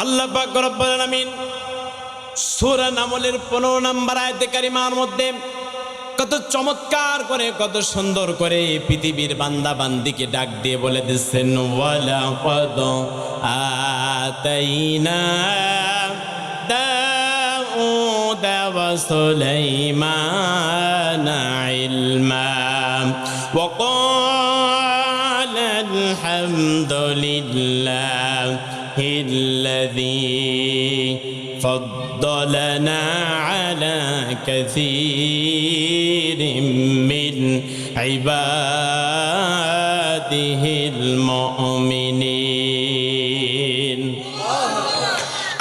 আল্লাহ পাক রব্বুল আলামিন সূরা নামলের 15 নম্বর আয়াতে কারিমার মধ্যে কত চমৎকার করে কত সুন্দর করে পৃথিবীর বান্দা বান্দিকে ডাক দিয়ে বলে দিচ্ছেন, ওয়ালাকাদ আতাইনা দাউদা ওয়া সুলাইমানা ইলমা ওয়া ক্বালা আলহামদুলিল্লাহিল্লাযী فضلنا على كثير من عباده المؤمنين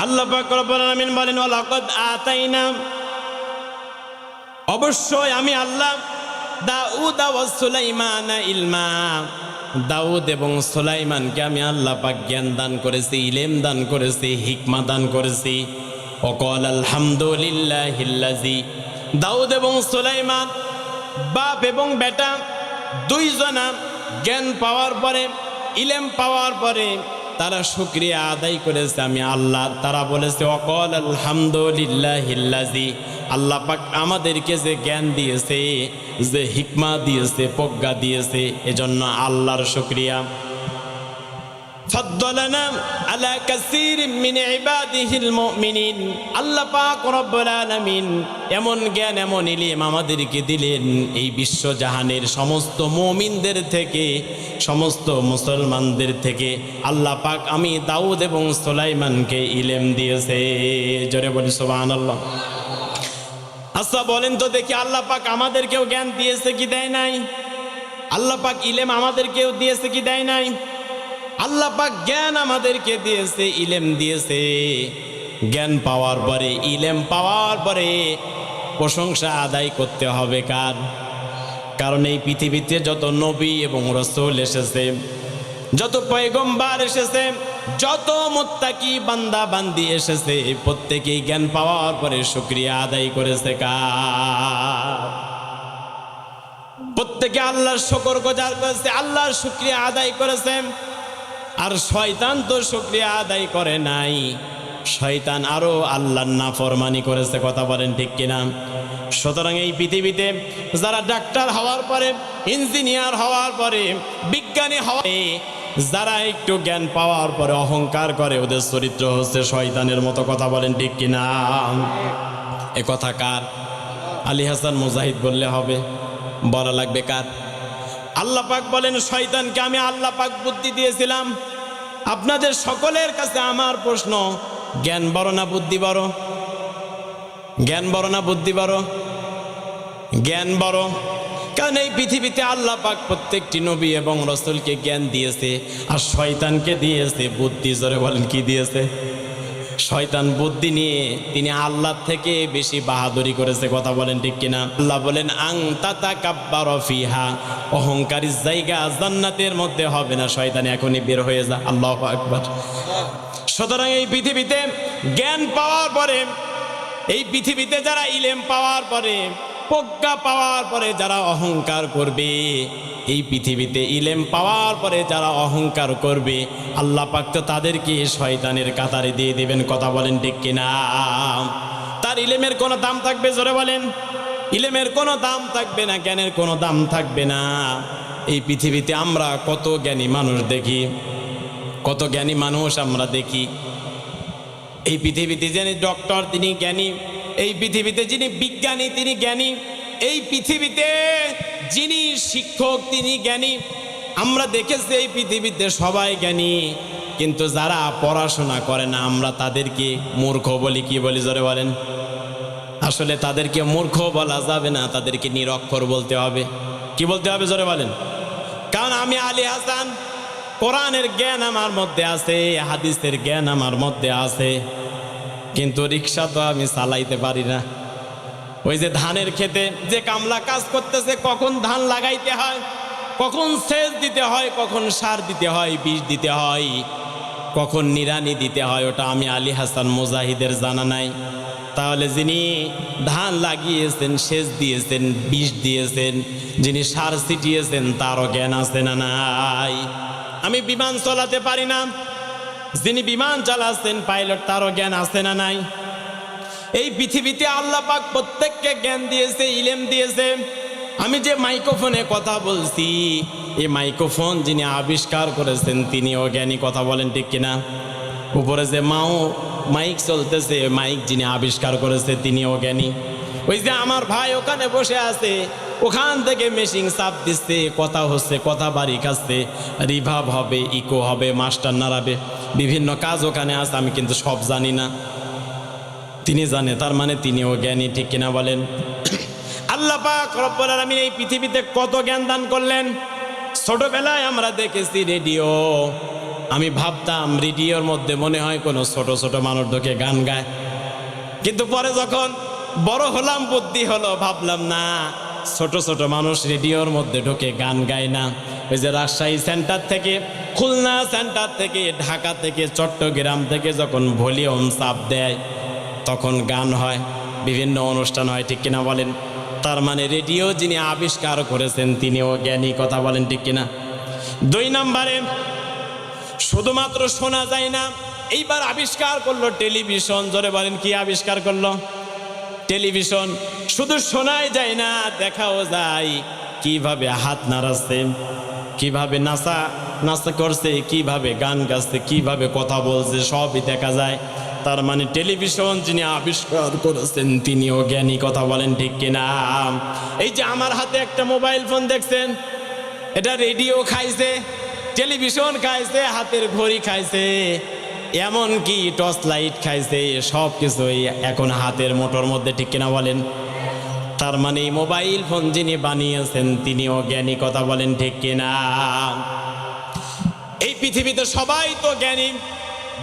আল্লাহ পাক রব্বুল আলামিন বলেন, ওয়ালাকাদ আতাইনা, অবশ্যই আমি আল্লাহ দাউদ ওয়া সুলাইমানা ইলমা, দাউদ এবং সুলাইমানকে আমি আল্লাহ পাক জ্ঞান দান করেছি, ইলম দান করেছি, হিকমা দান করেছি। ওয়াকাল আলহামদুলিল্লাহিল্লাযী, দাউদ এবং সুলাইমান বাপ এবং বেটা দুইজনা জ্ঞান পাওয়ার পরে, ইলম পাওয়ার পরে তারা শুকরিয়া আদায় করেছে আমি আল্লাহ। তারা বলেছে ওয়াকাল আলহামদুলিল্লাহিল্লাযী, আল্লাহ পাক আমাদেরকে যে জ্ঞান দিয়েছে, যে হিকমা দিয়েছে, প্রজ্ঞা দিয়েছে, এজন্য আল্লাহর শুকরিয়া। ফাদ্দালানা আলা কাসীরিন মিন ইবাদিহিল মুমিনিন, আল্লাহ পাক রব্বুল আলামিন এমন জ্ঞান এমন ইলম আমাদেরকে দিলেন এই বিশ্বজাহানের সমস্ত মুমিনদের থেকে, সমস্ত মুসলমানদের থেকে আল্লাহ পাক আমি দাউদ এবং সুলাইমানকে ইলম দিয়েছে। জোরে বলি সুবহানাল্লাহ। আচ্ছা বলেন তো দেখি, আল্লাহ পাক আমাদেরকেও জ্ঞান দিয়েছে কি দেয় নাই? আল্লাহ পাক ইলম আমাদেরকেও দিয়েছে কি দেয় নাই? আল্লাহ পাক জ্ঞান আমাদেরকে দিয়েছে, ইলম দিয়েছে। জ্ঞান পাওয়ার পরে, ইলম পাওয়ার পরে প্রশংসা আদায় করতে হবে কার? কারণ এই পৃথিবীতে যত নবী এবং রাসূল এসেছে, যত পয়গম্বর এসেছে, যত মুত্তাকি বান্দা বান্দি এসেছে, প্রত্যেকেই জ্ঞান পাওয়ার পরে শুকরিয়া আদায় করেছে কার? প্রত্যেকে আল্লাহর শুকরগুজার করেছে, আল্লাহর শুকরিয়া আদায় করেছে। আর শয়তান তো শুকরিয়া আদায় করে নাই, শয়তান আরো আল্লাহর নাফরমানি করেছে। কথা বলেন ঠিক কিনা? সুতরাং এই পৃথিবীতে যারা ডাক্তার হওয়ার পরে, ইঞ্জিনিয়ার হওয়ার পরে, বিজ্ঞানী হওয়ার পরে, যারা একটু জ্ঞান পাওয়ার পরে অহংকার করে, ওদের চরিত্র হচ্ছে শয়তানের মতো। কথা বলেন ঠিক কিনা? এ কথা কার? আলী হাসান মুজাহিদ বললে হবে? বলা লাগবে কার? আল্লাহ পাক বলেন, শয়তানকে আমি আল্লাহ পাক বুদ্ধি দিয়েছিলাম। আপনাদের সকলের কাছে আমার প্রশ্ন, জ্ঞান বড় না বুদ্ধি বড়? জ্ঞান বড় না বুদ্ধি বড়? জ্ঞান বড়। কারণ এই পৃথিবীতে আল্লাহ পাক প্রত্যেকটি নবী এবং রাসূলকে জ্ঞান দিয়েছে, আর শয়তানকে দিয়েছে বুদ্ধি। জোরে বলেন কি দিয়েছে? শয়তান বুদ্ধি নিয়ে তিনি আল্লাহ থেকে বেশি বাহাদুরি করেছে। কথা বলেন ঠিক কিনা? আল্লাহ বলেন, আং তাতাকাব্বারু ফিহা, অহংকারীর জায়গা জান্নাতের মধ্যে হবে না, শয়তান এখনই বের হয়ে যা। আল্লাহু আকবার। সুতরাং এই পৃথিবীতে জ্ঞান পাওয়ার পরে, এই পৃথিবীতে যারা ইলম পাওয়ার পরে, প্রজ্ঞা পাওয়ার পরে যারা অহংকার করবে, এই পৃথিবীতে ইলম পাওয়ার পরে যারা অহংকার করবে, আল্লাহ পাক তো তাদেরকে শয়তানের কাতারে দিয়ে দিবেন। কথা বলেন ঠিক কিনা? তার ইলমের কোনো দাম থাকবে? জোরে বলেন। ইলমের কোনো দাম থাকবে না, জ্ঞানের কোনো দাম থাকবে না। এই পৃথিবীতে আমরা কত জ্ঞানী মানুষ দেখি, কত জ্ঞানী মানুষ আমরা দেখি। এই পৃথিবীতে যিনি ডক্টর তিনি জ্ঞানী, এই পৃথিবীতে যিনি বিজ্ঞানী তিনি জ্ঞানী, এই পৃথিবীতে যিনি শিক্ষক তিনি জ্ঞানী। আমরা দেখেছি এই পৃথিবীতে সবাই জ্ঞানী, কিন্তু যারা পড়াশোনা করে না আমরা তাদেরকে মূর্খ বলি। কি বলি? জোরে বলেন। আসলে তাদেরকে মূর্খ বলা যাবে না, তাদেরকে নিরক্ষর বলতে হবে। কি বলতে হবে? জোরে বলেন। কারণ আমি আলী হাসান, কোরআনের জ্ঞান আমার মধ্যে আছে, হাদিসের জ্ঞান আমার মধ্যে আছে, কিন্তু রিক্সা তো আমি চালাইতে পারি না। ওই যে ধানের ক্ষেতে যে কামলা কাজ করতেছে, কখন ধান লাগাইতে হয়, কখন সেচ দিতে হয়, কখন সার দিতে হয়, বীজ দিতে হয়, কখন নিড়ানি দিতে হয়, ওটা আমি আলী হাসান মুজাহিদের জানা নাই। তাহলে যিনি ধান লাগিয়েছেন, সেচ দিয়েছেন, বীজ দিয়েছেন, যিনি সার ছিটিয়েছেন, তারও জ্ঞান আছে না নাই? আমি বিমান চালাতে পারি না, যিনি বিমান চালাচ্ছেন পাইলট, তারও জ্ঞান আছে না নাই? এই পৃথিবীতে আল্লাহ পাক প্রত্যেককে জ্ঞান দিয়েছে, ইলম দিয়েছে। আমি যে মাইক্রোফোনে কথা বলছি, এই মাইক্রোফোন যিনি আবিষ্কার করেছেন তিনিও জ্ঞানী, কথা বলেন ঠিক কিনা? উপরে যে মাইক চলতেছে, মাইক যিনি আবিষ্কার করেছে তিনিও জ্ঞানী। ওই যে আমার ভাই ওখানে বসে আছে, ওখান থেকে মেশিন চাপ দিচ্ছে, কথা হচ্ছে, কথা বাড়ি খাচ্ছে, রিভাব হবে, ইকো হবে, মাস্টার নাড়াবে, বিভিন্ন কাজ ওখানে আছে। আমি কিন্তু সব জানি না, তিনি জানে, তার মানে তিনিও জ্ঞানী, ঠিক কিনা বলেন? আল্লাহ পাক রব্বুল আলামিন এই পৃথিবীতে কত জ্ঞান দান করলেন। ছোটবেলায় আমরা দেখেছি রেডিও, আমি ভাবতাম রেডিওর মধ্যে মনে হয় কোনো ছোট ছোট মানুষ ঢোকে গান গায়, কিন্তু পরে যখন বড় হলাম, বুদ্ধি হলো, ভাবলাম না, ছোট ছোট মানুষ রেডিওর মধ্যে ঢোকে, গান গায় না। ওই যে রাজশাহী সেন্টার থেকে, খুলনা সেন্টার থেকে, ঢাকা থেকে, চট্টগ্রাম থেকে যখন ভলিউম চাপ দেয় তখন গান হয়, বিভিন্ন অনুষ্ঠান হয়, ঠিক কিনা বলেন? তার মানে রেডিও যিনি আবিষ্কার করেছেন তিনিও জ্ঞানী, কথা বলেন ঠিক কিনা? 2 নম্বরে, শুধুমাত্র শোনা যায় না, এইবার আবিষ্কার করলো টেলিভিশন। জোরে বলেন, কি আবিষ্কার করলো? টেলিভিশন। শুধু শোনাই যায় না, দেখাও যায়, কিভাবে হাত নাড়াচ্ছে, কিভাবে নাচা করছে, কিভাবে গান গাচ্ছে, কিভাবে কথা বলছে, সবই দেখা যায়। তার মানে টেলিভিশন যিনি আবিষ্কার করেছেন তিনিও জ্ঞানী, কথা বলেন ঠিক কিনা? এই যে আমার হাতে একটা মোবাইল ফোন দেখছেন, এটা রেডিও খাইছে, টেলিভিশন খাইছে, হাতের ঘড়ি খাইছে, এমনকি টর্চ লাইট খাইছে, সব কিছুই এখন হাতের মোটর মধ্যে, ঠিক কিনা বলেন? তার মানে মোবাইল ফোন যিনি বানিয়েছেন তিনিও জ্ঞানী, কথা বলেন ঠিক কিনা? এই পৃথিবীতে সবাই তো জ্ঞানী।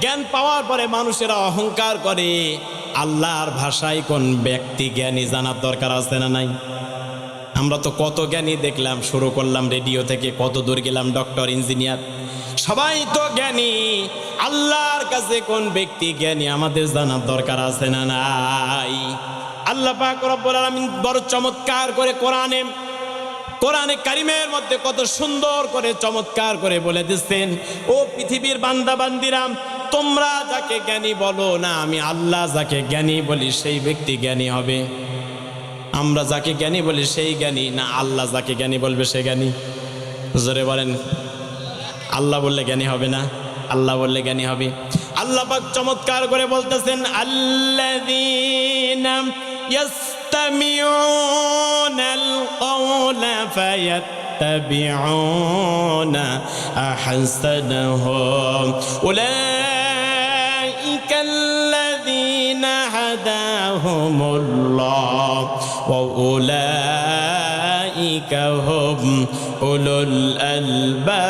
জ্ঞান পাওয়ার পরে মানুষেরা অহংকার করে। আল্লাহর ভাষায় কোন ব্যক্তি জ্ঞানী জানার দরকার আছে না নাই? আমরা তো কত জ্ঞানী দেখলাম, শুরু করলাম রেডিও থেকে, কত দূর গেলাম ডক্টর, ইঞ্জিনিয়ার, সবাই তো জ্ঞানী। আল্লাহর কাছে কোন ব্যক্তি জ্ঞানী আমাদের জানার দরকার আছে না নাই? আল্লাহ পাক রব্বুল আলামিন বড় চমৎকার করে কোরআনে কারিমের মধ্যে কত সুন্দর করে চমৎকার করে বলে দিচ্ছেন, ও পৃথিবীর বান্দা বান্দিরা, তোমরা যাকে জ্ঞানী বলো না, আমি আল্লাহ যাকে জ্ঞানী বলি সেই ব্যক্তি জ্ঞানী হবে। আমরা যাকে জ্ঞানী বলি সেই জ্ঞানী না, আল্লাহ যাকে জ্ঞানী বলবে সে জ্ঞানী? জোরে বলেন, আল্লাহ বললে জ্ঞানী হবে না, আল্লাহ বললে জ্ঞানী হবে। আল্লাহ পাক চমৎকার করে বলতেছেন, আল্লাযীনা ইয়াসতামিউনাল কওলা ফায়াত্তাবিউনা আহসানাহু উলাইকাল্লাযীনা হাদাহুমুল্লাহ ওয়া উলাইকা হুম উলুল আলবাব।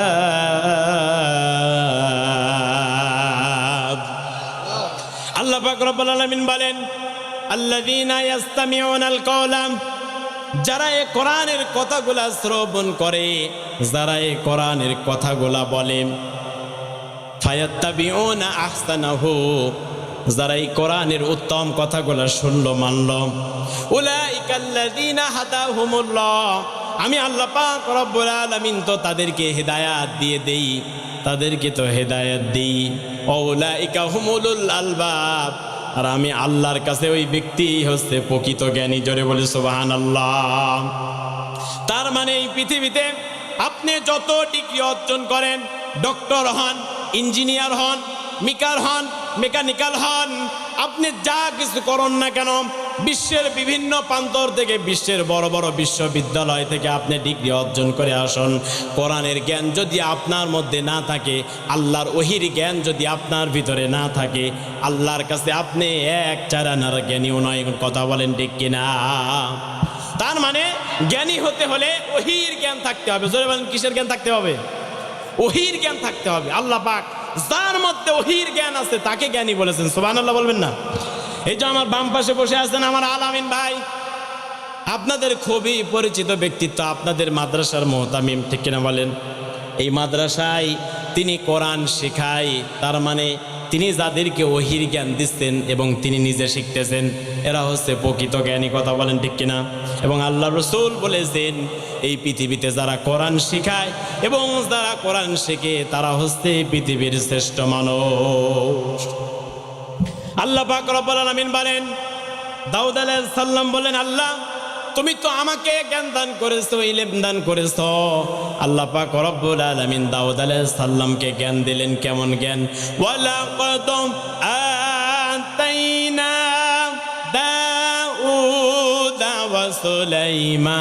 আল্লাহ পাক রব্বুল আলামিন বলেন, আল্লাযীনা ইয়াসতামিউনাল কওলা, যারা এই কোরআনের কথাগুলা শ্রবণ করে, যারা এই কোরআনের কথাগুলা বলে, ফায়াত্তাবিউনা আহসানাহু, যারা এই কোরআনের উত্তম কথাগুলা শুনলো, মানল, উলাইকাল্লাযীনা হাদাহুমুল্লাহ, আমি আল্লাহ পাক রব্বুল আলামিন তো তাদেরকে হেদায়াত দিয়ে দেই, তাদেরকে তো হেদায়াত দিই, উলাইকা হুমুল আলবাব, আর আমি আল্লাহর কাছে ওই ব্যক্তি হচ্ছে প্রকৃত জ্ঞানী। জোরে বলি সুবহানাল্লাহ। তার মানে এই পৃথিবীতে আপনি যত ডিগ্রি অর্জন করেন, ডক্টর হন, ইঞ্জিনিয়ার হন, মেকার হন, মেকানিক্যাল হন, আপনি যা কিছু করুন না কেন, বিশ্বের বিভিন্ন প্রান্তর থেকে, বিশ্বের বড় বড় বিশ্ববিদ্যালয় থেকে আপনি ডিগ্রি অর্জন করে আসুন, কোরআনের জ্ঞান যদি আপনার মধ্যে না থাকে, আল্লাহর ওহির জ্ঞান যদি আপনার ভিতরে না থাকে, আল্লাহর কাছে আপনি এক চারানার জ্ঞানীও নয়, কথা বলেন ঠিক কিনা? তার মানে জ্ঞানী হতে হলে ওহির জ্ঞান থাকতে হবে। জোরে বলেন, কিসের জ্ঞান থাকতে হবে? ওহির জ্ঞান থাকতে হবে। আল্লাহ পাক যার মধ্যে ওহির জ্ঞান আছে তাকে জ্ঞানী বলেছেন। সুবহানাল্লাহ বলবেন না? এই যে আমার বাম পাশে বসে আছেন আমার আলামিন ভাই, আপনাদের খুবই পরিচিত ব্যক্তিত্ব, আপনাদের মাদ্রাসার মুহতামিম, ঠিক কিনা বলেন? এই মাদ্রাসায় তিনি কোরআন শেখায়, তার মানে তিনি যাদেরকে ওহির জ্ঞান দিচ্ছেন এবং তিনি নিজে শিখতেছেন, এরা হচ্ছে প্রকৃত জ্ঞানী। কথা বলেন ঠিক কিনা? এবং আল্লাহ রসুল বলেছেন, এই পৃথিবীতে যারা কোরআন শিখায় এবং যারা কোরআন শেখে তারা হচ্ছে পৃথিবীর শ্রেষ্ঠ মানুষ। আল্লাহ পাক রব্বুল আলামিন বলেন, দাউদ আলাইহিস সালাম বলেন, আল্লাহ তুমি তো আমাকে জ্ঞান দান করেছো, ইলম দান করেছো। আল্লাহ পাক রব্বুল আলামিন দাউদ আলাইহিস সালামকে জ্ঞান দিলেন। কেমন জ্ঞান? ওয়ালাকাদ আতাইনা দাউদ ওয়া সুলাইমান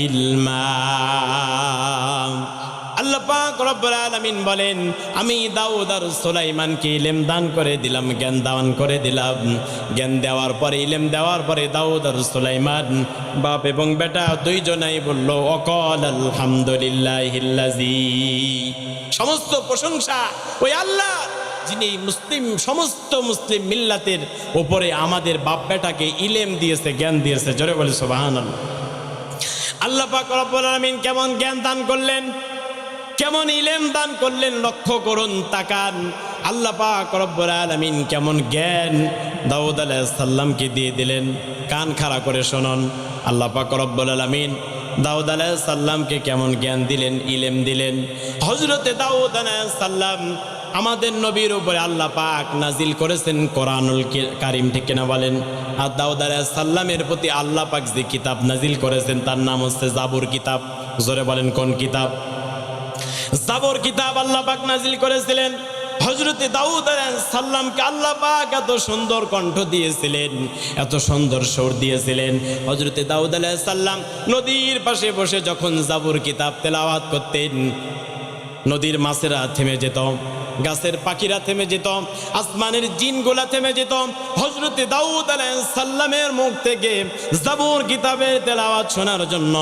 ইলমা। আল্লাহ পাক রব্বুল আলামিন বলেন, আমি দাউদ আর সুলাইমানকে ইলম দান করে দিলাম, জ্ঞান দান করে দিলাম। জ্ঞান দেওয়ার পরে, ইলম দেওয়ার পরে দাউদ আর সুলাইমান বাপ এবং বেটা দুইজনাই বলল, অকল আলহামদুলিল্লাহিল্লাযী, সমস্ত প্রশংসা ওই আল্লাহ যিনি সমস্ত মুসলিম মিল্লাতের উপরে আমাদের বাপ বেটাকে ইলম দিয়েছে, জ্ঞান দিয়েছে। জোরে বলি সুবহানাল্লাহ। আল্লাহ পাক রব্বুল আলামিন কেমন জ্ঞান দান করলেন, কেমন ইলম দান করলেন, লক্ষ্য করুন, তাকান। আল্লাহ পাক রব্বুল আলামিন কেমন জ্ঞান দাউদ আলাইহিস সালামকে দিয়ে দিলেন। কান খাড়া করে শুনুন, আল্লাহ পাক রব্বুল আলামিন দাউদ আলাইহিস সালামকে কেমন জ্ঞান দিলেন, ইলম দিলেন। হযরতে দাউদ আলাইহিস সালাম আমাদের নবীর উপরে আল্লাহ পাক নাজিল করেছেন কোরআনুল কারীম, ঠিক কিনা বলেন? আর দাউদ আলাইহিস সালামের প্রতি আল্লাহ পাক যে কিতাব নাজিল করেছেন তার নাম হচ্ছে জাবুর কিতাব। জোরে বলেন, কোন কিতাব? জাবর কিতাব আল্লাহ পাক নাজিল করেছিলেন। হযরতে দাউদ আলাইহিস সালামকে আল্লাহ পাক এত সুন্দর কণ্ঠ দিয়েছিলেন, এত সুন্দর সুর দিয়েছিলেন। হযরতে দাউদ আলাইহিস সালাম নদীর পাশে বসে যখন জাবর কিতাব তেলাওয়াত করতেন, নদীর মাছেরা থেমে যেত, গাছের পাখিরা থেমে যেত, আসমানের জিনগুলা থেমে যেত। হযরতে দাউদ আলাইহিস সালামের মুখ থেকে জাবর কিতাবের তেলাওয়াত শোনার জন্য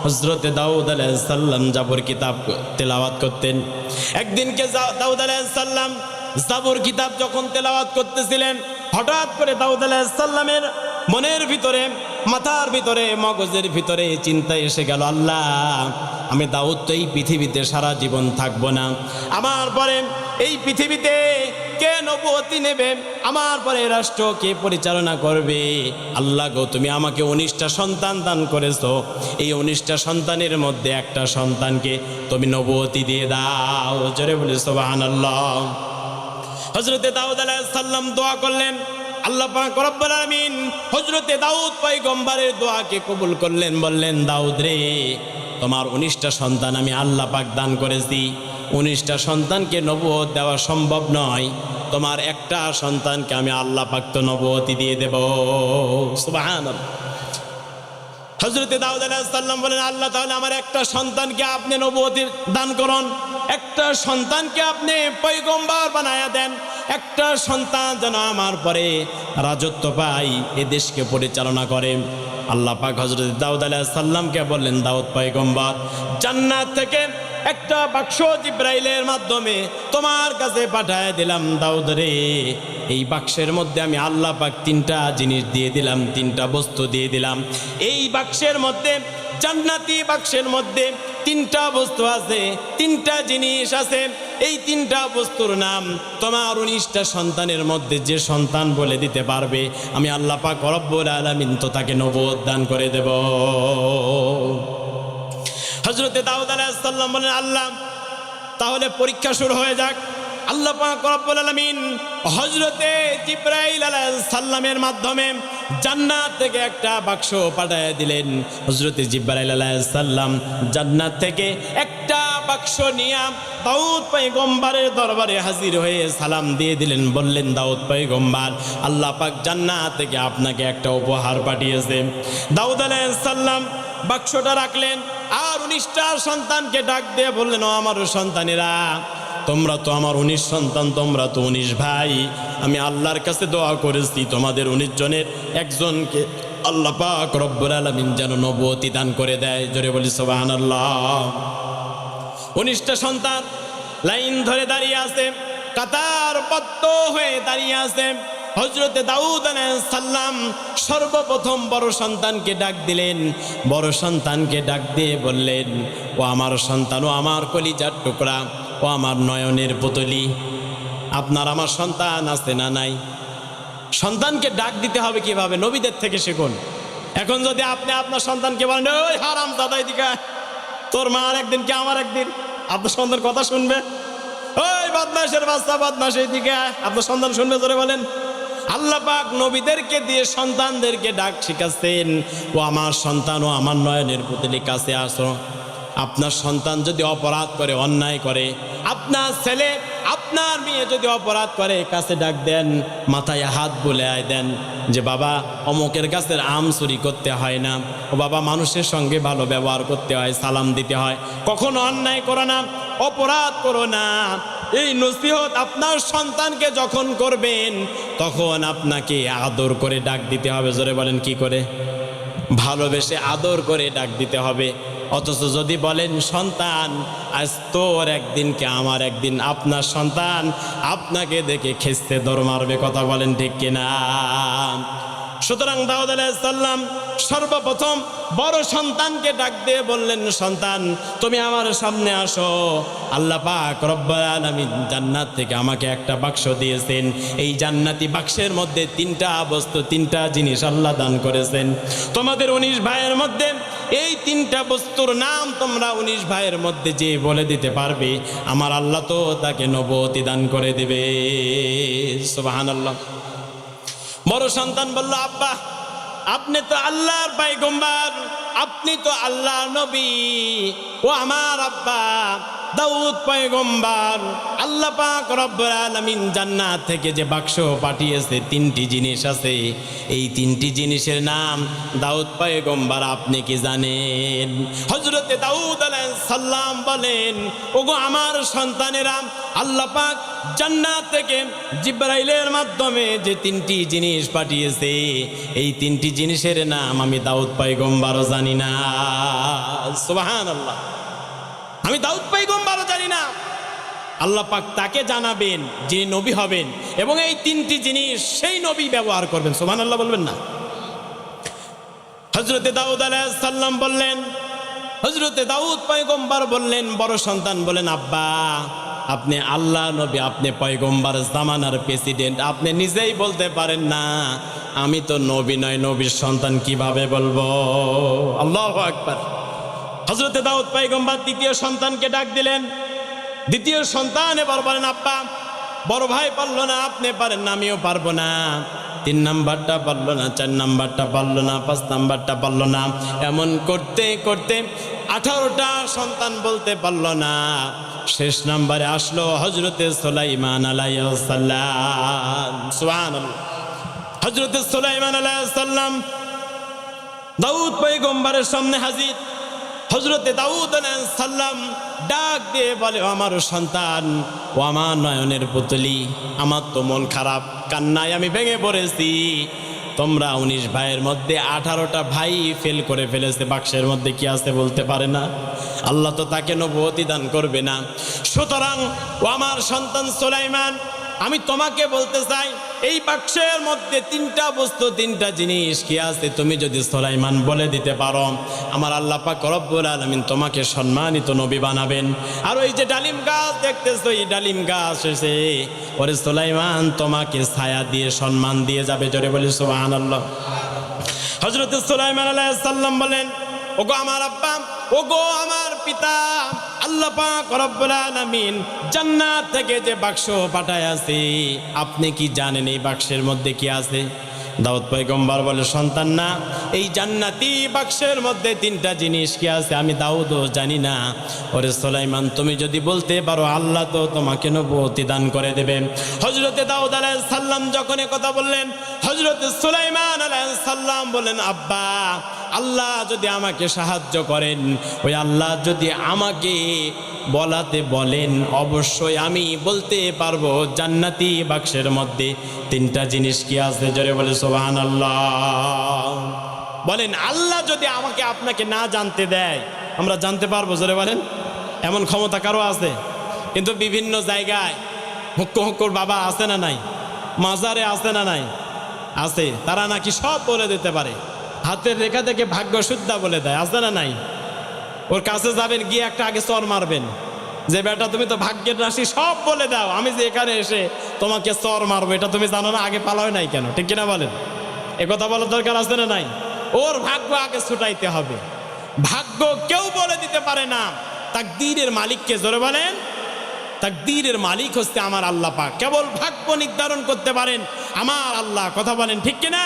হযরতে দাউদ আলাইহিস সালাম জাবর কিতাব তেলাওয়াত করতেন। একদিনকে দাউদ আলাইহিস সালাম জাবর কিতাব যখন তেলাওয়াত করতেছিলেন, হঠাৎ করে দাউদ আলাইহিস সালামের মনের ভিতরে, মাথার ভিতরে, মগজের ভিতরে চিন্তা এসে গেল, আল্লাহ আমি দাউদ তো এই পৃথিবীতে সারা জীবন থাকবো না, আমার পরে এই পৃথিবীতে কে নবুয়তি নেবে, আমার পরে রাষ্ট্র কে পরিচালনা করবে? আল্লাহ গো, তুমি আমাকে 19টা সন্তান দান করেছো, এই 19টা সন্তানের মধ্যে একটা সন্তানকে তুমি নবুয়তি দিয়ে দাও। জোরে বলি সুবহানাল্লাহ। হযরতে দাউদ আলাইহিস সালাম দোয়া করলেন, আল্লাহ পাক রব্বুল আলামিন হযরতে দাউদ পয়গম্বরের দোয়াকে কবুল করলেন। বললেন, দাউদ রে, তোমার 19টা সন্তান আমি আল্লাহ পাক দান করেছি, 19টা সন্তানকে নবুয়ত দেওয়া সম্ভব নয়, তোমার একটা সন্তানকে আমি আল্লাহ পাক তো নবুয়তি দিয়ে দেব। সুবহানাল্লাহ। হযরতে দাউদ আলাইহিস সালাম বলেন, আল্লাহ তাহলে আমার একটা সন্তানকে আপনি নবুয়তি দান করুন, একটা সন্তানকে আপনি পয়গম্বর বানায়া দেন, একটা সন্তান যেন আমার পরে রাজত্ব পাই, এ দেশকে পরিচালনা করে। আল্লাহ পাক হযরত দাউদ আলাইহিস সালামকে বললেন, দাউদ পয়গম্বর, জান্নাত থেকে একটা বাক্স জিব্রাইলের মাধ্যমে তোমার কাছে পাঠায় দিলাম। দাউদ রে, এই বাক্সের মধ্যে আমি আল্লাহ পাক 3টা জিনিস দিয়ে দিলাম, 3টা বস্তু দিয়ে দিলাম। এই বাক্সের মধ্যে, জান্নাতি বাক্সের মধ্যে 3টা বস্তু আছে, 3টা জিনিস আছে। এই 3টা বস্তুর নাম তোমার 19টা সন্তানের মধ্যে যে সন্তান বলে দিতে পারবে, আমি আল্লাহ পাক রব্বুল আলামিন তো তাকে নবুয়ত দান করে দেব। হযরতে দাউদ আলাইহিস সালাম বলেন, আল্লাহ তাহলে পরীক্ষা শুরু হয়ে যাক। আল্লাহ পাক রব্বুল আলামিন হযরতে জিবরাইল আলাইহিস সালামের মাধ্যমে জান্নাত থেকে একটা বাক্স পাঠিয়ে দিলেন। হযরতে জিবরাইল আলাইহিস সালাম জান্নাত থেকে একটা বাক্স নিয়ে দাউদ পয়গম্বরের দরবারে হাজির হয়ে সালাম দিয়ে দিলেন। বললেন, দাউদ পয়গম্বর, আল্লাহ পাক জান্নাত থেকে আপনাকে একটা উপহার পাঠিয়েছে। দাউদ আলাইহিস সালাম বাক্সটা রাখলেন আর 19টা সন্তানকে ডাক দিয়ে বললেন, ও আমার সন্তানেরা, তোমরা তো আমার 19 সন্তান, তোমরা তো 19 ভাই, আমি আল্লাহর কাছে দোয়া করেছি তোমাদের 19 জনের একজনকে আল্লাহ পাক রব্বুল আলামিন যেন নবুয়তি দান করে দেয়। জোরে বলি সুবহানাল্লাহ। 19টা সন্তান লাইন ধরে দাঁড়িয়ে আছে, কাতারবদ্ধ হয়ে দাঁড়িয়ে আছে। হযরতে দাউদ আলাইহিস সালাম সর্বপ্রথম বড় সন্তানকে ডাক দিলেন। বড় সন্তানকে ডাক দিয়ে বললেন, ও আমার সন্তান, ও আমার কলিজার টুকরা, ও ও আমার নয়নের পুতলি, আপনার আমার সন্তান আছে না নাই? সন্তানকে ডাক দিতে হবে কিভাবে? নবীদের থেকে শিখুন। এখন যদি আপনি আপনার সন্তানকে বলেন, ওই হারাম দাদাই দিকা, তোর মা আর একদিন কি আমার একদিন, আপনার সন্তান কথা শুনবে? ওই বদমাশের বাচ্চা বদমাশ এই দিকে, আপনার সন্তান শুনবে? জোরে বলেন। আল্লাহ পাক নবীদেরকে দিয়ে সন্তানদেরকে ডাক শিখাচ্ছেন, ও আমার সন্তান, ও আমার নয়নের পুতলি, কাছে আসো। আপনার সন্তান যদি অপরাধ করে, অন্যায় করে, আপনার ছেলে আপনার মেয়ে যদি অপরাধ করে, কাছে ডাক দেন, মাথায় হাত বুলায় দেন যে বাবা অমুকের গাছের আম চুরি করতে হয় না, ও বাবা মানুষের সঙ্গে ভালো ব্যবহার করতে হয়, সালাম দিতে হয়, কখনো অন্যায় করো না, অপরাধ করো না। এই নসিহত আপনার সন্তানকে যখন করবেন, তখন আপনাকে আদর করে ডাক দিতে হবে। জোরে বলেন, কি করে? ভালোবেসে আদর করে ডাক দিতে হবে। অথচ যদি বলেন সন্তান আজ তোর একদিন কে আমার একদিন, আপনার সন্তান আপনাকে দেখে খেস্তে দৌড় মারবে। কথা বলেন ঠিক কিনা? সুতরাং দাউদ আলাইহিস সালাম সর্বপ্রথম বড় সন্তানকে ডাক দিয়ে বললেন, সন্তান তুমি আমার সামনে আসো। আল্লাহ পাক রব্বুল আলামিন জান্নাত থেকে আমাকে একটা বাক্স দিয়েছেন। এই জান্নাতি বাক্সের মধ্যে তিনটা বস্তু, তিনটা জিনিস আল্লাহ দান করেছেন। তোমাদের 19 ভাইয়ের মধ্যে এই তিনটা বস্তুর নাম তোমরা 19 ভাইয়ের মধ্যে যে বলে দিতে পারবে, আমার আল্লাহ তো তাকে নবুয়তি দান করে দেবে। সুবহানাল্লাহ। বড় সন্তান বলল, আব্বা আপনি তো আল্লাহর পয়গম্বর, আপনি তো আল্লাহর নবী। ও আমার আব্বা দাউদ পয়গম্বর, আল্লাহ পাক রব্বুল আলামিন জান্নাত থেকে যে বাক্স পাঠিয়েছে, তিনটি জিনিস আছে, এই তিনটি জিনিসের নাম দাউদ পয়গম্বর আপনি কি জানেন? হযরতে দাউদ আলাইহিস সালাম বলেন, ওগো আমার সন্তানেরা, আল্লাহ পাক জান্নাত থেকে জিবরাইলের মাধ্যমে যে তিনটি জিনিস পাঠিয়েছে, এই তিনটি জিনিসের নাম আমি দাউদ পয়গম্বরও জানি না। সুবহানাল্লাহ। আমি দাউদ পয়গম্বরও জানি না। আল্লাহ পাক তাকে জানাবেন যিনি নবী হবেন, এবং এই তিনটি জিনিস সেই নবী ব্যবহার করবেন। সুবহানাল্লাহ বলবেন না? হযরতে দাউদ আলাইহিস সালাম বললেন, হযরতে দাউদ পয়গম্বর বললেন, বড় সন্তান বলেন, আব্বা আপনি আল্লাহ নবী, আপনি পয়গম্বর, জামানার প্রেসিডেন্ট, আপনি নিজেই বলতে পারেন না আমি তো নবী নয়, নবীর সন্তান কিভাবে বলবো? আল্লাহু আকবার। হযরতে দাউদ পয়গম্বর দ্বিতীয় সন্তানকে ডাক দিলেন। দ্বিতীয় সন্তান এবার বলেন, আব্বা বড় ভাই পারলো না, আপনি পারেন না, আমিও পারবো না। 3 নাম্বারটা পারলো না, 4 নাম্বারটা পারলো না, 5 নাম্বারটা পারলো না। এমন করতে করতে 18টা সন্তান বলতে পারলো না। শেষ নাম্বারে আসলো হযরতে সুলাইমান আলাইহিস সালাম। সুবহানাল্লাহ। হযরতে সুলাইমান আলাইহিস সালাম দাউদ পয়গম্বরের সামনে হাজির। হযরতে দাউদ আলাইহিস সালাম ডাক দিয়ে বলে, আমার সন্তান, ও আমার নয়নের পুতলি, আমার তো মন খারাপ, কান্নায় আমি ভেঙে পড়েছি। তোমরা 19 ভাইয়ের মধ্যে 18টা ভাই ফেল করে ফেলেছে, বাক্সের মধ্যে কি আছে বলতে পারে না, আল্লাহ তো তাকে নবুয়তি দান করবে না। সুতরাং ও আমার সন্তান সুলাইমান, আমি তোমাকে বলতে চাই, এই বাক্সের মধ্যে 3টা বস্তু, 3টা জিনিস কি আছে, তুমি যদি সুলাইমান বলে দিতে পারো, আমার আল্লাহ পাক রব্বুল আলামিন তোমাকে সম্মানিত নবী বানাবেন। আর ওই যে ডালিম গাছ দেখতেছো, এই ডালিম গাছ এসে ওরে সুলাইমান তোমাকে ছায়া দিয়ে সম্মান দিয়ে যাবে। জোরে বলি সুবহানাল্লাহ। হযরত সুলাইমান আলাইহিস সালাম বলেন, ওগো আমার আব্বা, ওগো আমার পিতা, আল্লাহ পাক রব্বুল আলামিন জান্নাত থেকে যে বাক্স পাঠায় আছে, আপনি কি জানেন এই বাক্সের মধ্যে কি আছে? দাউদ পয়গম্বর বলে, সন্তান না, এই জান্নাতি বাক্সের মধ্যে 3টা জিনিস কি আছে আমি দাউদও জানি না। ওরে সুলাইমান তুমি যদি বলতে পারো, আল্লাহ তো তোমাকে নবুয়তি দান করে দেবেন। হযরতে দাউদ আলাইহিস সালাম যখন কথা বললেন, হযরতে সুলাইমান আলাইহিস সালাম বলেন, আব্বা আল্লাহ যদি আমাকে সাহায্য করেন, ওই আল্লাহ যদি আমাকে বলাতে বলেন, অবশ্যই আমি বলতে পারবো জান্নাতি বাক্সের মধ্যে 3টা জিনিস কি আছে। জোরে বলে সুবহানাল্লাহ। বলেন, আল্লাহ যদি আমাকে আপনাকে না জানতে দেয়, আমরা জানতে পারবো? জোরে বলেন। এমন ক্ষমতা কারো আছে? কিন্তু বিভিন্ন জায়গায় হুক্কুর বাবা আছে না নাই, মাজারে আছে না নাই, আছে, তারা নাকি সব বলে দিতে পারে, হাতের রেখা থেকে ভাগ্য শুদ্ধা বলে দেয়, আছে না নাই? ওর কাছে যাবেন, গিয়ে একটা আগে চর মারবেন, যে বেটা তুমি তো ভাগ্যের রাশি সব বলে দাও, আমি যে এখানে এসে তোমাকে চর মারবো এটা তুমি জানো না, আগে পালাও নাই কেন? ঠিক কিনা বলেন? এ কথা বলার দরকার আছে না নাই? ওর ভাগ্য আগে ছুটাইতে হবে। ভাগ্য কেউ বলে দিতে পারে না, তাকদীরের মালিককে জোরে বলেন। তাকদীরের মালিক হচ্ছে আমার আল্লাহ পাক, কেবল ভাগ্য নির্ধারণ করতে পারেন আমার আল্লাহ। কথা বলেন ঠিক কিনা?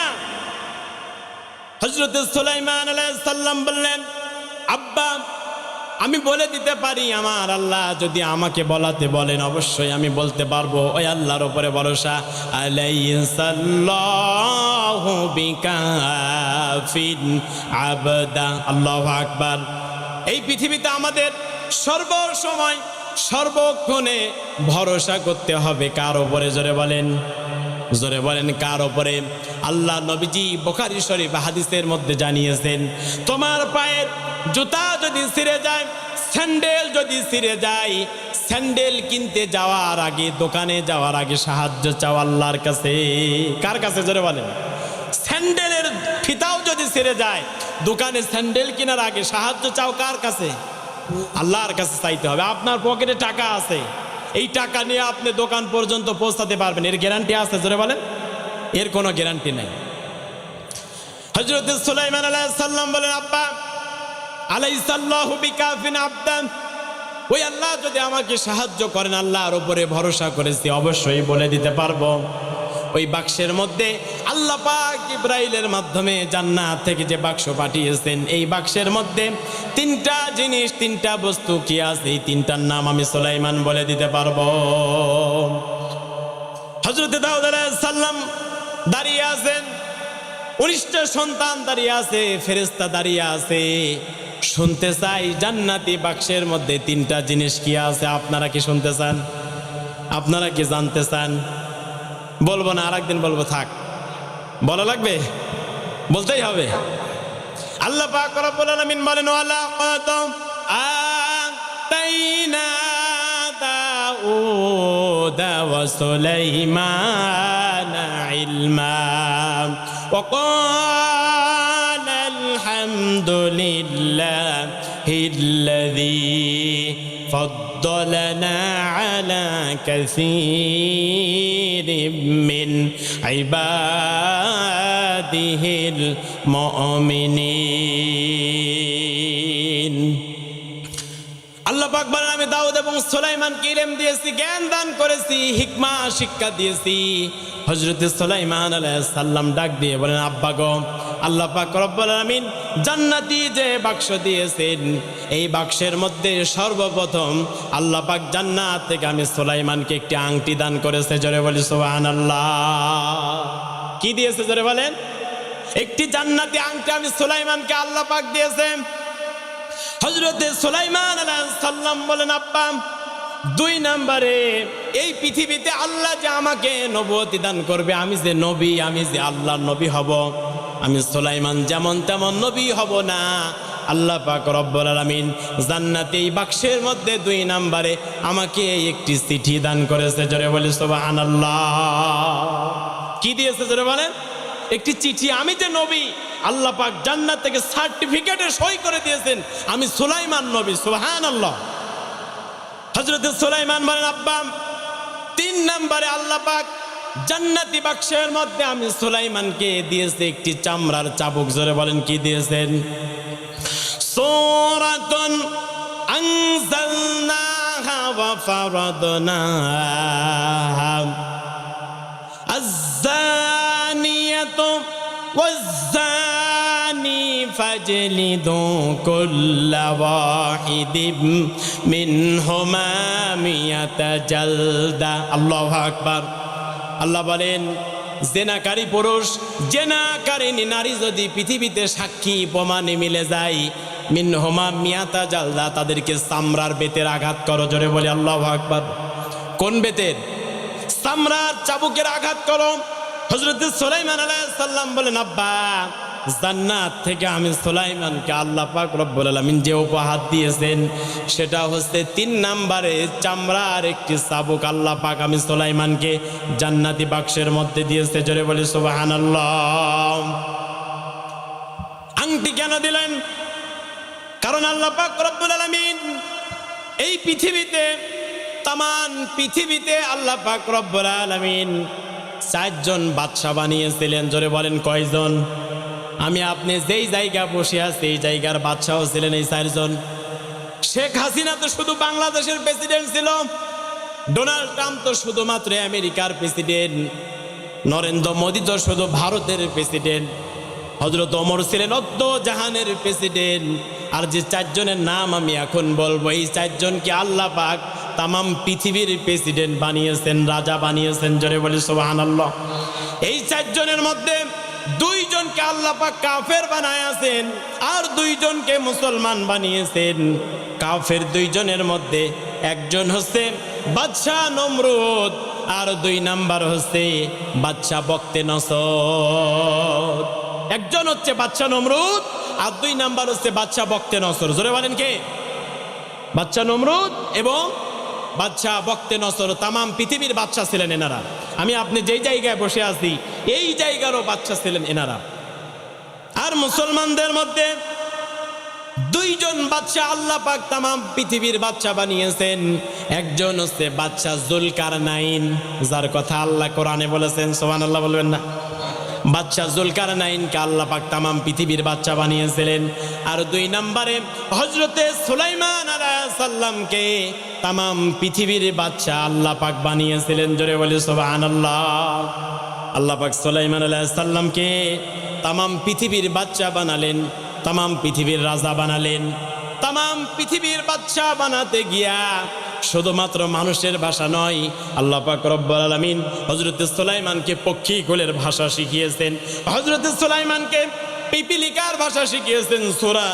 হযরত সুলাইমান আলাইহিস সালাম বললেন, আব্বা আমি বলে দিতে পারি, আমার আল্লাহ যদি আমাকে বলাতে বলেন অবশ্যই আমি বলতে পারবো। ওই আল্লাহর উপরে ভরসা। আলাইসাল্লাহু বিকাফিন আবদা। আল্লাহু আকবার। এই পৃথিবীতে আমাদের সর্বসময় সর্বক্ষণে ভরসা করতে হবে কার উপরে? জোরে বলেন, জোরে বলেন কার উপরে? আল্লাহ নবীজি বুখারী শরীফ হাদিসের মধ্যে জানিয়েছেন, তোমার পায়ের জুতা যদি ছিঁড়ে যায়, স্যান্ডেল যদি ছিঁড়ে যায়, স্যান্ডেল কিনতে যাওয়ার আগে, দোকানে যাওয়ার আগে সাহায্য চাও আল্লাহর কাছে। কার কাছে? জোরে বলেন। স্যান্ডেলের ফিতাও যদি ছিঁড়ে যায়, দোকানে স্যান্ডেল কেনার আগে সাহায্য চাও কার কাছে? আল্লাহর কাছে চাইতে হবে। আপনার পকেটে টাকা আছে, এই টাকা নিয়ে আপনি দোকান পর্যন্ত পৌঁছাতে পারবেন, এর গ্যারান্টি আছে? জোরে বলেন। এর কোনো গ্যারান্টি নেই। হযরত সুলাইমান আলাইহিস সালাম বলেন, আব্বা আলাইসাল্লাহু বিকাফিন আবদান, ওই আল্লাহ যদি আমাকে সাহায্য করেন, আল্লাহর উপরে ভরসা করেছি অবশ্যই বলে দিতে পারবো। ওই বাক্সের মধ্যে আল্লাহ পাক ইব্রাহিমের মাধ্যমে জান্নাত থেকে যে বাক্স পাঠিয়েছেন, এই বাক্সের মধ্যে তিনটা জিনিস, তিনটা বস্তু কি আছে, এই তিনটার নাম আমি সুলাইমান বলে দিতে পারবো। হযরত দাউদ আলাইহিস সালাম দাঁড়িয়ে আছেন, 19টা সন্তান দাঁড়িয়ে আছে, ফেরেশতা দাঁড়িয়ে আছে। শুনতে চাই জান্নাতি বাক্সের মধ্যে তিনটা জিনিস কি আছে। আপনারা কি শুনতে চান? আপনারা কি জানতে চান? বলবো না, আরেকদিন বলবো, থাক বলা লাগবে, বলতেই হবে। আল্লাহ পাক রব্বুল আলামিন বলেন, ওয়ালা কত আতাইনা দাউদা ওয়া সুলাইমানা ইলমা ওয়া ক্বালা আলহামদুলিল্লাহিল্লাযী فضلنا على كثير من عباده المؤمنين। আল্লাহ পাক বলেন, আমি দাউদ এবং সুলাইমানকে ইলম দিয়েছি, জ্ঞান দান করেছি, হিকমা শিক্ষা দিয়েছি। হযরত সুলাইমান আলাইহিস সালাম ডাক দিয়ে বলেন, আব্বা গো, আল্লাহ পাক রব্বুল আলামিন জান্নাতি যে বাক্স দিয়েছেন, এই বাক্সের মধ্যে সর্বপ্রথম আল্লাহ পাক জান্নাত থেকে আমি সুলাইমানকে একটি আংটি দান করেছে। জোরে বলি সুবহানাল্লাহ। কি দিয়েছে? জোরে বলেন। একটি জান্নাতি আংটি আমি সুলাইমানকে আল্লাহ পাক দিয়েছেন। হযরত সুলাইমান আলাইহিস সালাম বলেন, আব্বা 2 নম্বরে এই পৃথিবীতে আল্লাহ যে আমাকে নবুয়তি দান করবে, আমি যে নবী, আমি যে আল্লাহর নবী হব, আমি সুলাইমান যেমন তেমন নবী হব না। আল্লাহ পাক রব্বুল আলামিন জান্নাতে এই বাক্সের মধ্যে 2 নম্বরে আমাকে একটি চিঠি দান করেছে। জোরে বলি সুবহানাল্লাহ। কি দিয়েছে? জোরে বলেন। একটি চিঠি। আমি যে নবী, আল্লাহ পাক জান্নাত থেকে সার্টিফিকেটে সই করে দিয়েছেন আমি সুলাইমান নবী। সুবহানাল্লাহ। হযরত সুলাইমান বলেন, আব্বা 3 নম্বরে আল্লাহ পাক জান্নাতি বাক্সের মধ্যে আমি সুলাইমানকে দিয়েছে একটি চামড়ার চাবুক। জোরে বলেন, কি দিয়েছেন? সূরাতুন আনজালনাহা ওয়া ফারাদনাহা আয-যানিয়াতু ওয়াজ-যানি ফাজলিদু কুল্লা ওয়াহিদিম মিনহুমা মিয়াতা জালদা। আল্লাহু আকবার। আল্লাহ বলেন, জেনাকারী পুরুষ, জেনাকারিনী নারী যদি পৃথিবীতে সাক্ষী প্রমাণে মিলে যায়, মিনহুমা মিয়াতা জালদা, তাদেরকে চামড়ার বেতের আঘাত করো। জোরে বলে আল্লাহু আকবার। কোন বেতের? চামড়ার চাবুকের আঘাত করো। হযরত সুলাইমান আলাইহিস সালাম বলেন, আব্বা জান্নাত থেকে আমি সুলাইমানকে আল্লাহ পাক রব্বুল আলামিন যে উপহার দিয়েছেন, সেটা হচ্ছে 3 নম্বরে চামড়ার একটি চাবুক আল্লাহ পাক আমি সুলাইমানকে জান্নাতি বাক্সের মধ্যে দিয়েছে। জোরে বলি সুবহানাল্লাহ। আংটি কেন দিলেন? কারণ আল্লাহ পাক রব্বুল আলামিন এই পৃথিবীতে, তামান পৃথিবীতে আল্লাহ পাক রব্বুল আলামিন 4 জন বাদশা বানিয়েছিলেন। জোরে বলেন কয়জন? আমি আপনি যেই জায়গা বসে আছি এই জায়গার বাদশাও ছিলেন এই 4 জন। শেখ হাসিনা তো শুধু বাংলাদেশের প্রেসিডেন্ট ছিল, ডোনাল্ড ট্রাম্প তো শুধুমাত্র আমেরিকার প্রেসিডেন্ট, নরেন্দ্র মোদী তো শুধু ভারতের প্রেসিডেন্ট, হযরত ওমর ছিলেন অদ্য জাহানের প্রেসিডেন্ট। আর যে 4 জনের নাম আমি এখন বলবো, এই 4 জনকে আল্লাহ পাক তামাম পৃথিবীর প্রেসিডেন্ট বানিয়েছেন, রাজা বানিয়েছেন। জোরে বলি সুবহানাল্লাহ। এই 4 জনের মধ্যে 2 জনকে আল্লাহ পাক কাফের বানায়াছেন, আর 2 জনকে মুসলমান বানিয়েছেন। কাফের 2 জনের মধ্যে একজন হচ্ছে বাদশা নমরুদ, আর 2 নাম্বার হচ্ছে বাদশা বক্তে নসর। একজন হচ্ছে বাদশা নমরুদ, আর 2 নাম্বার হচ্ছে বাদশা বক্তে নসর। জোরে বলেন কে? বাদশা নমরুদ এবং বাদশা বক্তে নসর। তামাম পৃথিবীর বাদশা ছিলেন এনারা। আমি আপনি যেই জায়গায় বসে আছি এই জায়গারও বাদশা ছিলেন এনারা। আর মুসলমানদের মধ্যে 2 জন বাদশা আল্লাহ পাক তামাম পৃথিবীর বাদশা বানিয়েছেন। একজন হচ্ছে বাদশা জুলকারনাইন, যার কথা আল্লাহ কোরআনে বলেছেন, সুবহানাল্লাহ বলবেন না? বাদশা জুলকারনাইনকে আল্লাহ পাক তামাম পৃথিবীর বাদশা বানিয়েছিলেন। আর 2 নম্বরে হযরতে সুলাইমান আলাইহিস সালামকে তামাম পৃথিবীর বাদশা আল্লাহ পাক বানিয়েছিলেন। জোরে বলি সুবহানাল্লাহ। আল্লাহ পাক সুলাইমান আলাইহিস সালামকে তামাম পৃথিবীর বাদশা বানালেন, তামাম পৃথিবীর রাজা বানালেন। তামাম পৃথিবীর বাদশা বানাতে গিয়া শুধুমাত্র মানুষের ভাষা নয়, আল্লাহ পাক রব্বুল আলামিন হযরতে সুলাইমানকে পক্ষী কুলের ভাষা শিখিয়েছেন, হযরতে সুলাইমানকে পিপিলিকার ভাষা শিখিয়েছেন। সূরা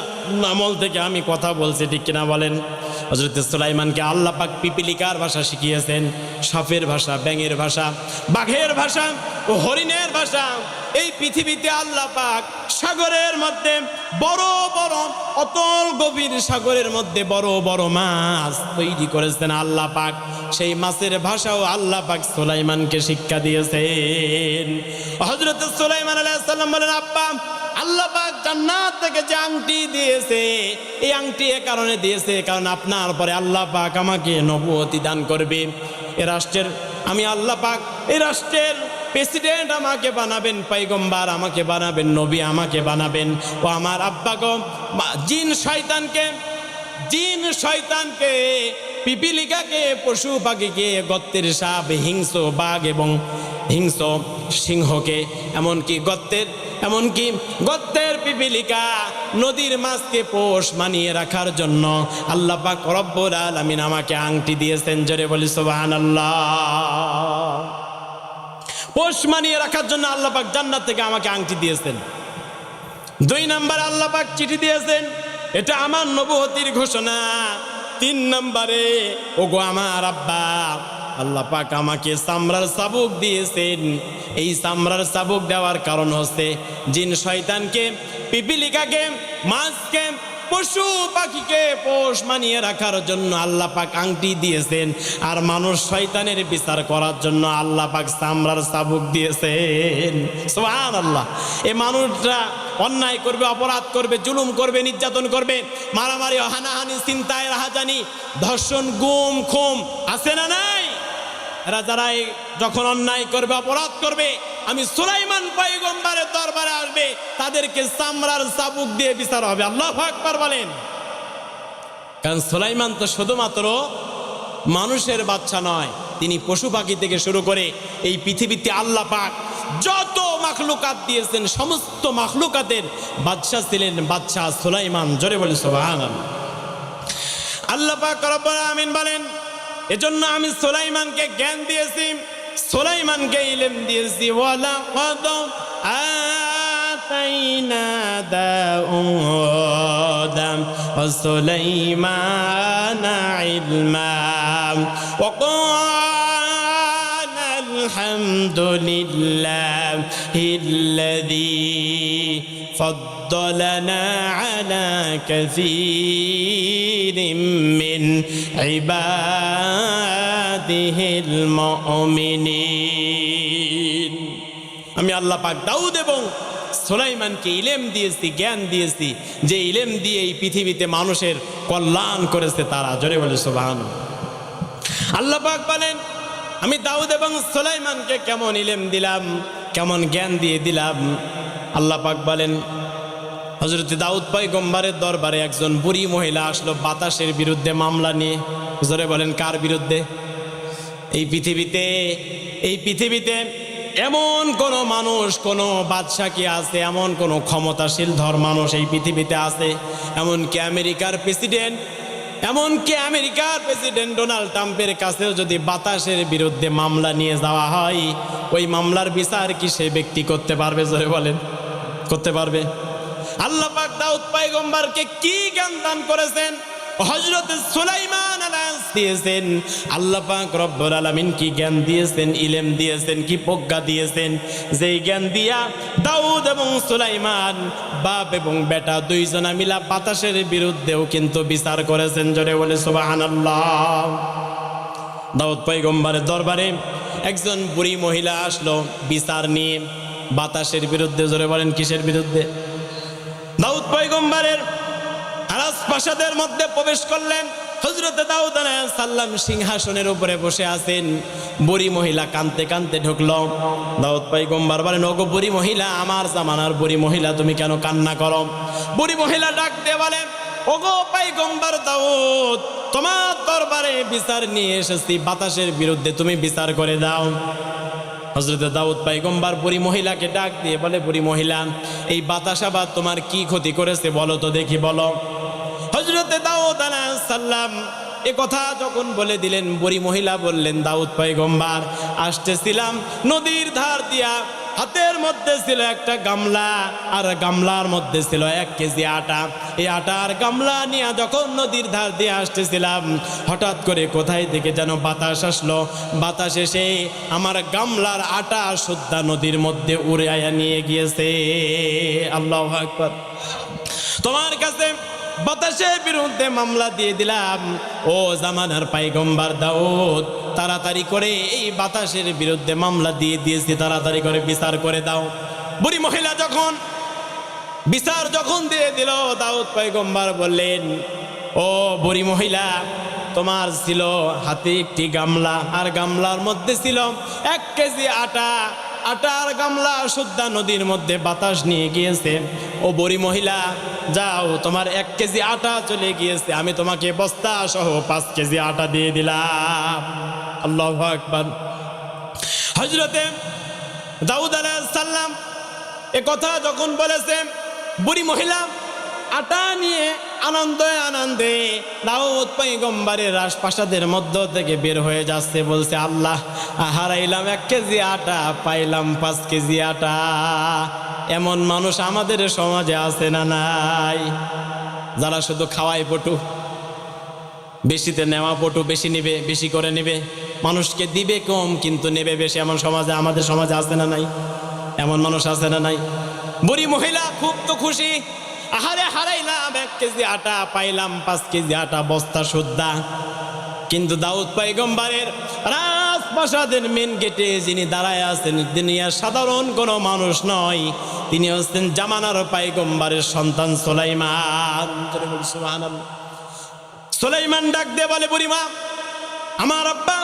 নামল থেকে আমি কথা বলছি, ঠিক কিনা বলেন? হযরতে সুলাইমানকে আল্লাহ পাক পিপিলিকার ভাষা শিখিয়েছেন, সাপের ভাষা, ব্যাঙের ভাষা, বাঘের ভাষা ও হরিণের ভাষা। এই পৃথিবীতে আল্লাহ পাক সাগরের মধ্যে বড় বড় অতল গভীর সাগরের মধ্যে বড় বড় মাছ তৈরি করেছেন আল্লাহ পাক। সেই মাছের ভাষাও আল্লাহ পাক সুলাইমানকে শিক্ষা দিয়েছেন। হযরত সুলাইমান আলাইহিস সালাম বলেন, আব্বা, আল্লাহ পাক জান্নাত থেকে যে আংটি দিয়েছে, এই আংটি এ কারণে দিয়েছে কারণ আপনার পরে আল্লাহ পাক আমাকে নবুয়তি দান করবে। এ রাষ্ট্রের আমি আল্লাহ পাক এই রাষ্ট্রের প্রেসিডেন্ট আমাকে বানাবেন, পয়গম্বর আমাকে বানাবেন, নবী আমাকে বানাবেন। ও আমার আব্বা গো, জিন শয়তানকে, পিপিলিকাকে, পশু পাখিকে, গর্তের সাপ, হিংস্র বাঘ এবং হিংস্র সিংহকে, এমনকি গর্তের পিপিলিকা, নদীর মাছকে পোষ মানিয়ে রাখার জন্য আল্লাহ পাক রব্বুল আলামিন আমাকে আংটি দিয়েছেন। জোরে বলি সুবহানাল্লাহ। পোষ মানিয়ে রাখার জন্য আল্লাহ পাক জান্নাত থেকে আমাকে আংটি দিয়েছেন। 2 নম্বরে আল্লাহ পাক চিঠি দিয়েছেন, এটা আমার নবুয়তির ঘোষণা। 3 নম্বরে, ওগো আমার আব্বা, আল্লাহ পাক আমাকে চামড়ার চাবুক দিয়েছেন। এই চামড়ার চাবুক দেওয়ার কারণ হচ্ছে জিন শয়তানকে, পিপিলিকাকে, মাছকে, পশু পাখিকে পোষ মানিয়ে রাখার জন্য আল্লাহ পাক আংটি দিয়েছেন। আর মানুষ শয়তানের বিচার করার জন্য আল্লাহ পাক চামড়ার চাবুক দিয়েছেন। সুবহানাল্লাহ। এই মানুষরা অন্যায় করবে, অপরাধ করবে, জুলুম করবে, নির্যাতন করবে, মারামারি, হানাহানি, চিন্তায়, রাহাজানি, ধর্ষণ, গুম, খুম আছে না নাই? এরা যারা যখন অন্যায় করবে, অপরাধ করবে, আমি সুলাইমান পয়গম্বরের দরবারে আসবে, তাদেরকে চামড়ার চাবুক দিয়ে বিচার হবে। আল্লাহু আকবার বলেন। কারণ সুলাইমান তো শুধুমাত্র মানুষের বাচ্চা নয়, তিনি পশু পাখি থেকে শুরু করে এই পৃথিবীতে আল্লাহ পাক যত মাখলুকাত দিয়েছেন সমস্ত মাখলুকাতের বাদশা ছিলেন বাদশা সুলাইমান। জোরে বলি সুবহানাল্লাহ। আল্লাহ পাক রব্বুল আমিন বলেন, এজন্য আমি সুলাইমানকে জ্ঞান দিয়েছি, সুলাইমানকে ইলম দিয়েছি। ওয়ালাকাদ আতাইনা দাউদা ওয়া সুলাইমানা ইলমা ওয়া ক্বালা আলহামদুলিল্লাহিল্লাযী فضلنا على كثير من عباده المؤمنين। আমি আল্লাহ পাক দাউদ এবং সুলাইমানকে ইলম দিয়েছি, জ্ঞান দিয়েছি, যে ইলম দিয়ে এই পৃথিবীতে মানুষের কল্যাণ করেছে তারা। জোরে বলে সুবহানাল্লাহ। আল্লাহ পাক বলেন, আমি দাউদ এবং সুলাইমানকে কেমন ইলম দিলাম, কেমন জ্ঞান দিয়ে দিলাম। আল্লাহ পাক বলেন, হযরত দাউদ পয়গম্বরের দরবারে একজন বুড়ি মহিলা আসলো বাতাসের বিরুদ্ধে মামলা নিয়ে। জোরে বলেন, কার বিরুদ্ধে? এই পৃথিবীতে এমন কোন মানুষ, কোন বাদশা কি আছে, এমন কোন ক্ষমতাশীল ধর মানুষ এই পৃথিবীতে আছে? এমনকি আমেরিকার প্রেসিডেন্ট ডোনাল্ড ট্রাম্পের কাছেও যদি বাতাসের বিরুদ্ধে মামলা নিয়ে যাওয়া হয়, ওই মামলার বিচার কি সেই ব্যক্তি করতে পারবে? জোরে বলেন, করতে পারবে? আল্লাহ পাক দাউদ পয়গম্বরকে কি জ্ঞান দান করেছেন? হযরত সুলাইমান আলাইহিস দিয়েছেন। আল্লাহ পাক রব্বুল আলামিন কি জ্ঞান দিয়েছেন, ইলম দিয়েছেন, কি প্রজ্ঞা দিয়েছেন, যেই জ্ঞান দিয়া দাউদ এবং সুলাইমান বাপ এবং বেটা দুইজনা মিলা বাতাসের বিরুদ্ধেও কিন্তু বিচার করেছেন। জোরে বলে সুবহানাল্লাহ। দাউদ পয়গম্বরের দরবারে একজন বুড়ি মহিলা আসলো বিচার নিয়ে বাতাসের বিরুদ্ধে। জোরে বলেন, কিসের বিরুদ্ধে? দাউদ পয়গম্বরের রাজপ্রাসাদের মধ্যে প্রবেশ করলেন। হযরত দাউদ আলাইহিস সালাম সিংহাসনের উপরে বসে আছেন। বুড়ি মহিলা কাঁদতে কাঁদতে ঢুকলো। দাউদ পয়গম্বর বলেন, ওগো বুড়ি মহিলা, আমার জামানার বুড়ি মহিলা, তুমি কেন কান্না করো? বুড়ি মহিলা ডাক দিয়ে বলেন, ওগো পয়গম্বর দাউদ, তোমার দরবারে বিচার নিয়ে এসেছি, বাতাসের বিরুদ্ধে তুমি বিচার করে দাও। হযরত দাউদ পয়গম্বর বুড়ি মহিলাকে ডাক দিয়ে বলে, বুড়ি মহিলা, এই বাতাস আবার তোমার কি ক্ষতি করেছে বলো তো দেখি, বলো। হযরত দাউদ আলাইহিস সালাম এ কথা যখন বলে দিলেন, বুড়ি মহিলা বললেন, দাউদ পয়গম্বর, আসতেছিলাম নদীর ধার দিয়া, হাতের মধ্যে ছিল একটা গামলা, আর গামলার মধ্যে ছিল 1 কেজি আটা। এই আটার গামলা নিয়ে যখন নদীর ধার দিয়ে আসতেছিলাম, হঠাৎ করে কোথায় থেকে যেন বাতাস আসলো। বাতাস এসে আমার গামলার আটা সুদ্ধা নদীর মধ্যে উড়াইয়া নিয়ে গিয়েছে। আল্লাহু আকবার। তোমার কাছে বাতাসের বিরুদ্ধে মামলা দিয়ে দিলাম, ও জামানার পয়গম্বর দাউদ, তাড়াতাড়ি করে এই বাতাসের বিরুদ্ধে মামলা দিয়ে দিয়েছি, তাড়াতাড়ি করে বিচার করে দাও। বুড়ি মহিলা যখন বিচার দিয়ে দিল, দাউদ পয়গম্বর বললেন, ও বুড়ি মহিলা, তোমার ছিল হাতে একটি গামলা, আর গামলার মধ্যে ছিল 1 কেজি আটা। আটার গামলা সুদ্ধা নদীর মধ্যে বাতাস নিয়ে গিয়েছে। ও বুড়ি মহিলা, যাও, তোমার 1 কেজি আটা চলে গিয়েছে, আমি তোমাকে বস্তা সহ 5 কেজি আটা দিয়ে দিলাম। আল্লাহু আকবার। হযরতে দাউদ আলাইহিস সালাম এ কথা যখন বলেছেন, বুড়ি মহিলা আটা নিয়ে আনন্দে দাউদ পয়গম্বরের রাজপ্রাসাদের মধ্য থেকে বের হয়ে যাচ্ছে, বলছে, আল্লাহ, হারাইলাম 1 কেজি আটা, পাইলাম 5 কেজি আটা। এমন মানুষ আমাদের সমাজে আছে না নাই? যারা শুধু খাওয়াই পটু, বেশিতে নেওয়া পটু, বেশি নিবে, বেশি করে নিবে, মানুষকে দিবে কম কিন্তু নেবে বেশি, এমন সমাজে, আমাদের সমাজে আছে না নাই? এমন মানুষ আছে না নাই? বুড়ি মহিলা খুব তো খুশি, আহারে হারাইলাম 1 কেজি আটা, পাইলাম 5 কেজি আটা বস্তা সুদ্ধা। কিন্তু দাউদ পয়গম্বরের রাজপ্রাসাদের মেন গেটে যিনি দাঁড়ায় আছেন, তিনি সাধারণ কোনো মানুষ নয়, তিনি হচ্ছেন জামানার পয়গম্বরের সন্তান সুলাইমান। সুবহানাল্লাহ। সুলাইমান ডাক দিয়ে বলে, বুড়িমা, আমার আব্বা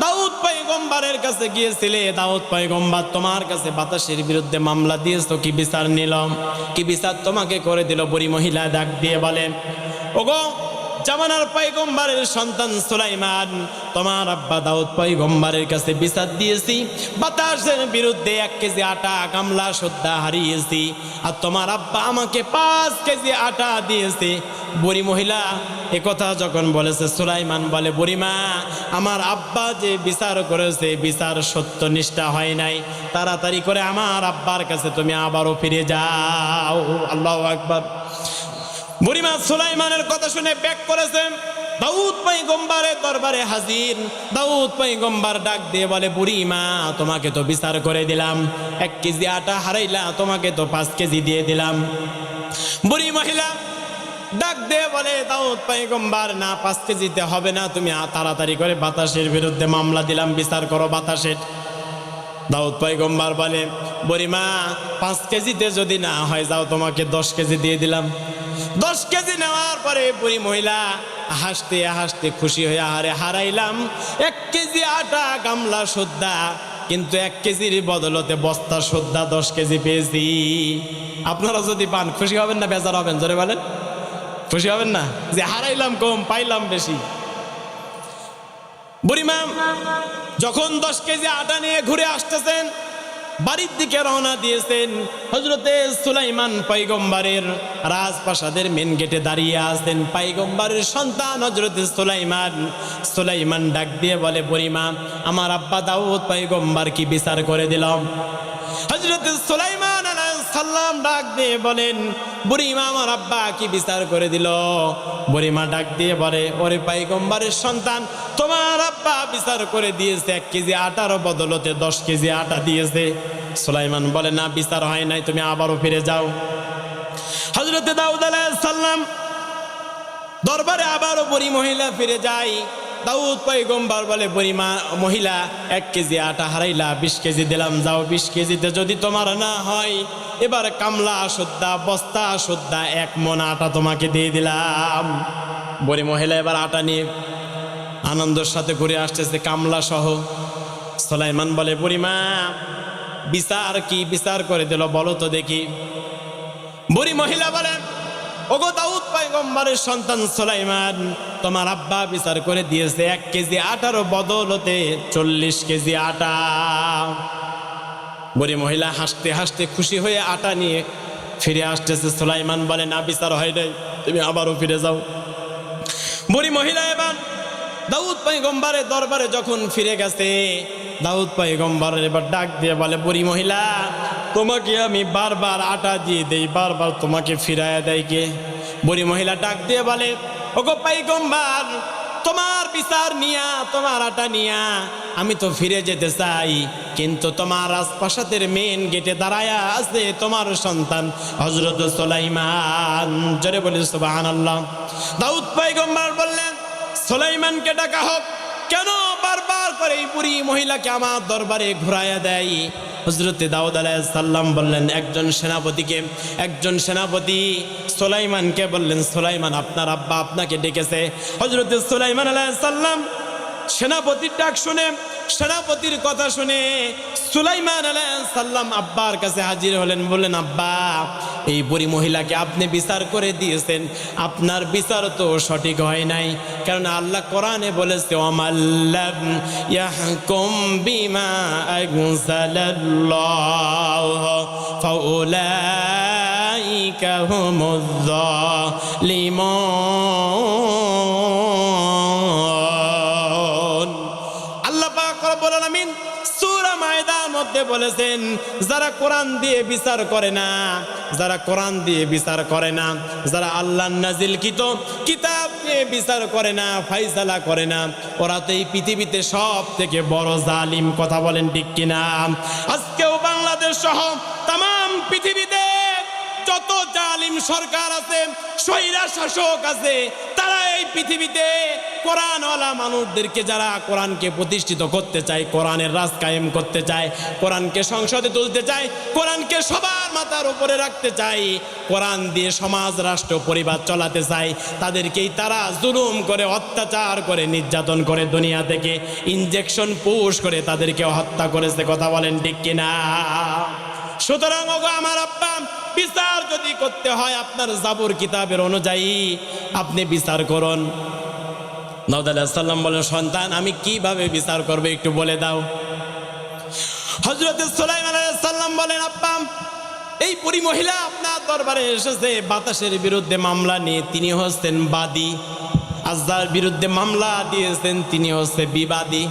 দাউদ পয়গম্বরের কাছে গিয়েছিলে, দাউদ পয়গম্বর তোমার কাছে বাতাসের বিরুদ্ধে মামলা দিয়েছো, কি বিচার নিলাম, কি বিচার তোমাকে করে দিল? বুড়ি মহিলা ডাক দিয়ে বলেন, ওগো জামানার পয়গম্বরের সন্তান সুলাইমান, তোমার আব্বা দাউদ পয়গম্বরের কাছে বিচার দিয়েছি, বাতাসের বিরুদ্ধে 1 কেজি আটা গামলা সুদ্ধা হারিয়েছি, আর তোমার আব্বা আমাকে 5 কেজি আটা দিয়েছে। বুড়ি মহিলা একথা যখন বলেছে, সুলাইমান বলে, বুড়িমা, আমার আব্বা যে বিচার করেছে, বিচার সত্যনিষ্ঠা হয় নাই, তাড়াতাড়ি করে আমার আব্বার কাছে তুমি আবারও ফিরে যাও। আল্লাহু আকবার। বুড়িমা সুলাইমানের কথা শুনে ব্যাক করেছেন, দাউদ পয়গম্বরের দরবারে হাজির। দাউদ পয়গম্বর ডাক দিয়ে বলে, বুড়িমা, তোমাকে তো বিচার করে দিলাম, 1 কেজি আটা হারাইলা, তোমাকে তো 5 কেজি দিয়ে দিলাম। বুড়ি মহিলা ডাক দিয়ে বলে, দাউদ পয়গম্বর, না, 5 কেজিতে হবে না, তুমি তাড়াতাড়ি করে বাতাসের বিরুদ্ধে মামলা দিলাম, বিচার করো বাতাসের। দাউদ পয়গম্বর বলে, বুড়িমা 5 কেজিতে যদি না হয় যাও, তোমাকে 10 কেজি দিয়ে দিলাম। 10 কেজি নেওয়ার পরে বুড়ি মহিলা হাসতে হাসতে খুশি হয়ে, আহারে হারাইলাম 1 কেজি আটা গামলা সুদ্ধা, কিন্তু 1 কেজির বদলতে বস্তা সুদ্ধা 10 কেজি পেয়েছি। আপনারা যদি পান খুশি হবেন না বেজার হবেন? জোরে বলেন, খুশি হবেন না যে হারাইলাম কম পাইলাম বেশি? বুড়িমা যখন 10 কেজি আটা নিয়ে ঘুরে আসতেছেন, বাড়ির দিকে রওনা দিয়েছেন, হযরতে সুলাইমান পয়গম্বরের রাজপ্রাসাদের মেন গেটে দাঁড়িয়ে আছেন পয়গম্বরের সন্তান হযরতে সুলাইমান ডাক দিয়ে বলে, বুড়িমা আমার আব্বা দাউদ পয়গম্বর কি বিচার করে দিলাম? হযরতে সুলাইমান আলাইহিস সালাম ডাক দিয়ে বলেন, বুড়িমা আমার আব্বা কি বিচার করে দিল? বুড়িমা ডাক দিয়ে বলে, ওরে পয়গম্বরের সন্তান, তোমার আব্বা বিচার করে দিয়েছে 1 কেজি আটার বদলতে 10 কেজি আটা দিয়েছে। সুলাইমান বলে, না বিচার হয় নাই, তুমি আবারও ফিরে যাও। হযরতে দাউদ আলাইহিস সালাম দরবারে আবারও বুড়ি মহিলা ফিরে যায়। দাউদ পয়গম্বর বলে, বুড়ি মহিলা 1 কেজি আটা হারাইলা, 20 কেজি দিলাম, যাও 20 কেজিতে যদি তোমার না হয়, এবার কামলা সুদ্ধা বস্তা সুদ্ধা 1 মণ আটা তোমাকে দিয়ে দিলাম। বুড়ি মহিলা এবার আটা নিয়ে আনন্দের সাথে ঘুরে আসতেছে কামলা সহ। সুলাইমান বলে, বুড়িমা বিচার কি বিচার করে দিল বলো তো দেখি। বুড়ি মহিলা বলে, ওগো দাউদ পয়গম্বরের সন্তান সুলাইমান, তোমার আব্বা বিচার করে দিয়েছে 1 কেজি আটার বদলতে 40 কেজি আটা। বুড়ি মহিলা হাসতে হাসতে খুশি হয়ে আটা নিয়ে ফিরে আসতেছে। সুলাইমান বলে, না বিচার হয় নাই, তুমি আবারও ফিরে যাও। বুড়ি মহিলা এবার দাউদ পয়গম্বরের দরবারে যখন ফিরে গেছে, দাউদ পয়গম্বর এবার ডাক দিয়ে বলে, বুড়ি মহিলা তোমাকে আমি বারবার আটা দিয়ে দেই, বারবার তোমাকে ফিরাইয়া দেয় কে? বুড়ি মহিলা ডাক দিয়ে বলে, ওগো পয়গম্বর, তোমার বিচার নিয়া তোমার আটা নিয়া আমি তো ফিরে যেতে চাই, কিন্তু তোমার রাজপ্রাসাদের মেন গেটে দাঁড়ায়া আছে তোমার সন্তান হযরত সুলাইমান। জোরে বলি সুবহানাল্লাহ। দাউদ পয়গম্বর বললেন, সুলাইমানকে ডাকা হোক। কেন বারবার করে এই বুড়ি মহিলাকে আমার দরবারে ঘুরাইয়া দেয়? হযরতে দাউদ আলাইহিস সালাম বললেন, একজন সেনাপতি সুলাইমানকে বললেন, সুলাইমান আপনার আব্বা আপনাকে ডেকেছে। হযরতে সুলাইমান আলাইহিস সালাম সেনাপতির ডাক শুনে, সেনাপতির কথা শুনে সুলাইমান আলাইহিস সালাম আব্বার কাছে হাজির হলেন। বললেন, আব্বা এই বুড়ি মহিলাকে আপনি বিচার করে দিয়েছেন, আপনার বিচার তো সঠিক হয় নাই, কারণ আল্লাহ কোরআনে বলেছে, ওয়ামাল্লাম ইয়াহকুম বিমা আনজালাল্লাহু ফাউলাইকা হুমুয যালিমুন। আল্লাহ পাক রব্বুল আলামিন সূরা মায়দার মধ্যে বলেছেন, যারা কোরআন দিয়ে বিচার করে না, যারা কোরআন দিয়ে বিচার করে না, যারা আল্লাহর নাজিলকৃত কিতাব দিয়ে বিচার করে না, ফায়সালা করে না, ওরা তো এই পৃথিবীতে সব থেকে বড় জালিম। কথা বলেন ঠিক কিনা? আজকেও বাংলাদেশ সহ তাম পৃথিবীতে যত জালিম সরকার আছে, স্বৈরা শাসক আছে, তারা এই পৃথিবীতে কোরআনওয়ালা মানুষদেরকে, যারা কোরআনকে প্রতিষ্ঠিত করতে চায়, কোরআনের রাজ কায়েম করতে চায়, কোরআনকে সংসদে তুলতে চায়, কোরআনকে সবার মাথার উপরে রাখতে চায়, কোরআন দিয়ে সমাজ রাষ্ট্র পরিবার চালাতে চায়, তাদেরকেই তারা জুলুম করে, অত্যাচার করে, নির্যাতন করে, দুনিয়া থেকে ইনজেকশন পুশ করে তাদেরকে হত্যা করেছে। কথা বলেন ঠিক কিনা? সুতরাং ওগো আমার আব্বা, বিচার যদি করতে হয় আপনার জাবুর কিতাবের অনুযায়ী আপনি বিচার করুন। দাউদ আলাইহিস সালাম বলেন, সন্তান আমি কিভাবে বিচার করব একটু বলে দাও। হযরত সুলাইমান আলাইহিস সালাম বলেন, আব্বা এই বুড়ি মহিলা আপনার দরবারে এসেছে বাতাসের বিরুদ্ধে মামলা নিয়ে, তিনি হচ্ছেন বাদী। আল্লাহর বিরুদ্ধে মামলা দিয়েছেন, তিনি হচ্ছে বিবাদী।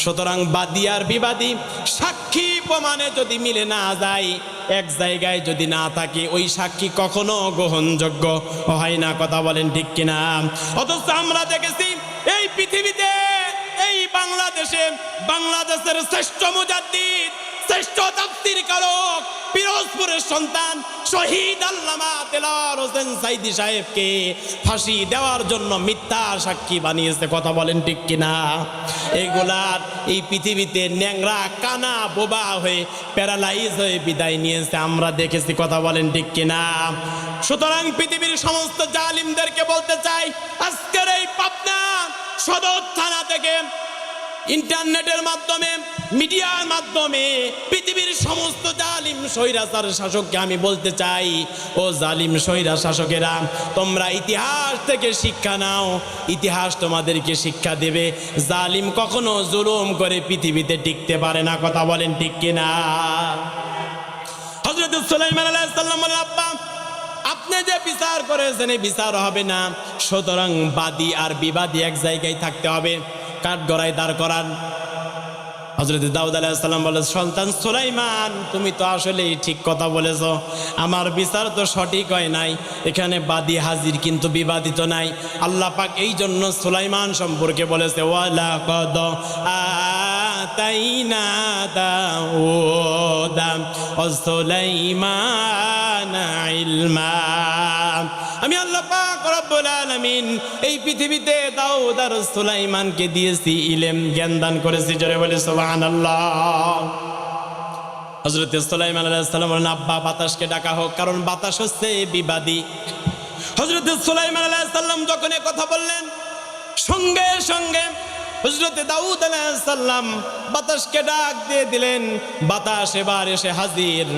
সুতরাং বাদী আর বিবাদী সাক্ষী প্রমাণে যদি মিলে না যায়, এক জায়গায় যদি না থাকে, ওই সাক্ষী কখনো গ্রহণযোগ্য হয় না। কথা বলেন ঠিক কিনা? অথচ আমরা দেখেছি এই পৃথিবীতে, এই বাংলাদেশের শ্রেষ্ঠ মুজাদ্দিদ, শ্রেষ্ঠ তাফসীরকারক, পিরোজপুরের সন্তান শহীদ আল্লামা দেলোয়ার হোসেন সাইদি সাহেবকে ফাঁসি দেওয়ার জন্য মিথ্যা সাক্ষী বানিয়েছে। কথা বলেন ঠিক কিনা? এগুলার এই পৃথিবীতে ন্যাংরা কানা বোবা হয়ে প্যারালাইজ হয়ে বিদায় নিয়েছে, আমরা দেখেছি। কথা বলেন ঠিক কিনা? সুতরাং পৃথিবীর সমস্ত জালিমদেরকে বলতে চাই, আজকের এই পাবনা সদর থানা থেকে ইন্টারনেটের মাধ্যমে, মিডিয়ার মাধ্যমে পৃথিবীর সমস্ত জালিম স্বৈরাচার শাসককে আমি বলতে চাই, ও জালিম স্বৈরা শাসকেরা, তোমরা ইতিহাস থেকে শিক্ষা নাও। ইতিহাস তোমাদেরকে শিক্ষা দেবে জালিম কখনো জুলুম করে পৃথিবীতে টিকতে পারে না। কথা বলেন ঠিক কিনা? হযরত সুলাইমান আলাইহিস সালাম বলেন, আব্বা আপনি যে বিচার করেছেন এই বিচার হবে না, সুতরাং বাদী আর বিবাদী এক জায়গায় থাকতে হবে, কাঠগড়ায় দাঁড় করান। হযরত দাউদ আলাইহিস সালাম বলে, সন্তান সুলাইমান তুমি তো আসলেই ঠিক কথা বলেছ, আমার বিচার তো সঠিক হয় নাই, এখানে বাদী হাজির কিন্তু বিবাদিত নাই। আল্লাহ পাক এই জন্য সুলাইমান সম্পর্কে বলেছে, ওয়ালা কদ আতাইনা দাউদা ওয়া সুলাইমানা ইলমা। আমি আল্লাহ পাক রব্বুল আলামিন এই পৃথিবীতে দাউদ আর সুলাইমানকে দিয়েছি ইলম, জ্ঞান দান করেছি। জোরে বলে সুবহানাল্লাহ। হযরত সুলাইমান আলাইহিস সালাম বলেন, আব্বা বাতাসকে ডাকা হোক, কারণ বাতাস হচ্ছে বিবাদী। হযরত সুলাইমান আলাইহিস সালাম যখন এই কথা বললেন, সঙ্গে সঙ্গে হযরত দাউদ আলাইহিস সালাম বাতাসকে ডাক দিয়ে দিলেন। বাতাস এবার এসে হাজির।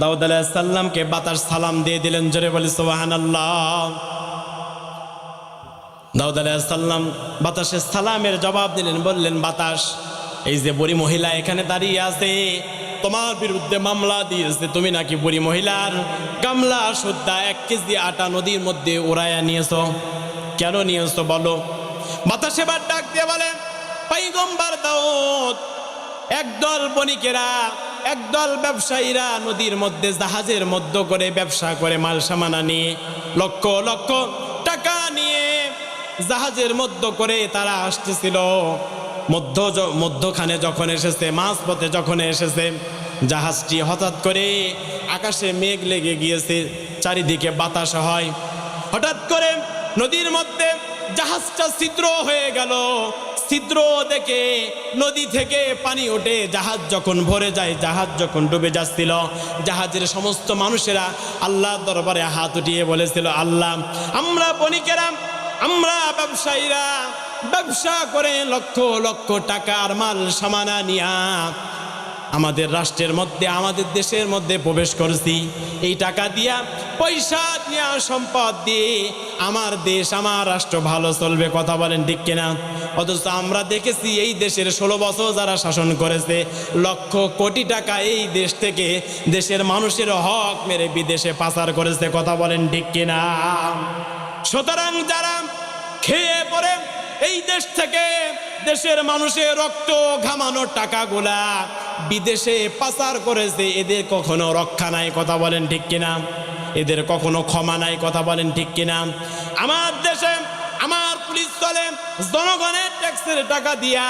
দাউদ আলাইহিস সালামকে বাতাস সালাম দিয়ে দিলেন। জোরে বলে সুবহানাল্লাহ। দাউদ আলাইহিস সালাম বাতাসের সালামের জবাব দিলেন, বললেন, বাতাস এই যে বুড়ি মহিলা এখানে দাঁড়িয়ে আছে, তোমার বিরুদ্ধে মামলা দিয়েছে, তুমি নাকি বুড়ি মহিলার গামলা সুদ্ধা 1 কেজি আটা নদীর মধ্যে উড়াইয়া নিয়েছো। কেন নিয়েছো বলো? বাতাস এবার ডাক দিয়ে বলে, পয়গম্বর দাউদ, একদল বণিকেরা, একদল ব্যবসায়ীরা নদীর মধ্যে জাহাজের মধ্যে করে ব্যবসা করে মাল সামানা নিয়ে লক্ষ লক্ষ টাকা নিয়ে জাহাজের মধ্যে করে তারা আসতেছিল। মধ্যখানে যখন এসেছে, মাঝপথে যখন এসেছে, জাহাজটি হঠাৎ করে আকাশে মেঘ লেগে গিয়েছে, চারিদিকে বাতাস হয়। হঠাৎ করে নদীর মধ্যে জাহাজটা ছিদ্র হয়ে গেল। ছিদ্র দেখে নদী থেকে পানি ওঠে। জাহাজ যখন ভরে যায়, জাহাজ যখন ডুবে যাচ্ছিল, জাহাজের সমস্ত মানুষেরা আল্লাহর দরবারে হাত উঠিয়ে বলেছিল, আল্লাহ, আমরা বণিকেরা, আমরা ব্যবসায়ীরা ব্যবসা করে লক্ষ লক্ষ টাকার মাল সামানা নিয়া আমাদের রাষ্ট্রের মধ্যে, আমাদের দেশের মধ্যে প্রবেশ করছি। এই টাকা দিয়া, পয়সা দিয়া, সম্পদ দিয়ে আমার দেশ, আমার রাষ্ট্র ভালো চলবে। কথা বলেন ঠিক কিনা? অথচ আমরা দেখেছি এই দেশের 16 বছর যারা শাসন করেছে, লক্ষ কোটি টাকা এই দেশ থেকে দেশের মানুষের হক মেরে বিদেশে পাচার করেছে। কথা বলেন ঠিক কিনা? সুতরাং যারা খেয়ে পড়ে এই দেশ থেকে দেশের মানুষের রক্ত ঘামানোর টাকাগুলা বিদেশে পাচার করেছে, এদের কখনো রক্ষা নাই। কথা বলেন ঠিক কিনা? এদের কখনো ক্ষমা নাই। কথা বলেন ঠিক কিনা? আমার দেশে আমার পুলিশ চলে জনগণের ট্যাক্সের টাকা দিয়া,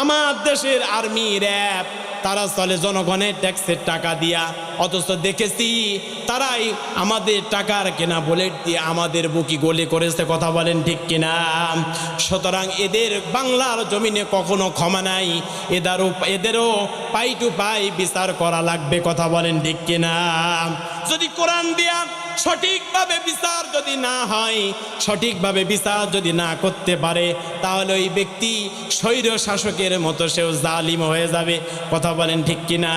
আমার দেশের আর্মি, র্যাব, তারা চলে জনগণের ট্যাক্সের টাকা দিয়া। অথচ দেখেছি তারাই আমাদের টাকার কেনা বুলেট দিয়ে আমাদের বুকি গলে করেছে। কথা বলেন ঠিক কিনা? সুতরাং এদের বাংলার জমিনে কখনো ক্ষমা নাই। এদেরও পাই টু পাই বিচার করা লাগবে। কথা বলেন ঠিক কিনা? যদি কোরআন দিয়া সঠিকভাবে বিচার যদি না হয়, সঠিকভাবে বিচার যদি না করতে পারে, তাহলে ওই ব্যক্তি স্বৈর শাসকের মতো সেও জালিম হয়ে যাবে। কথা বলেন ঠিক কিনা?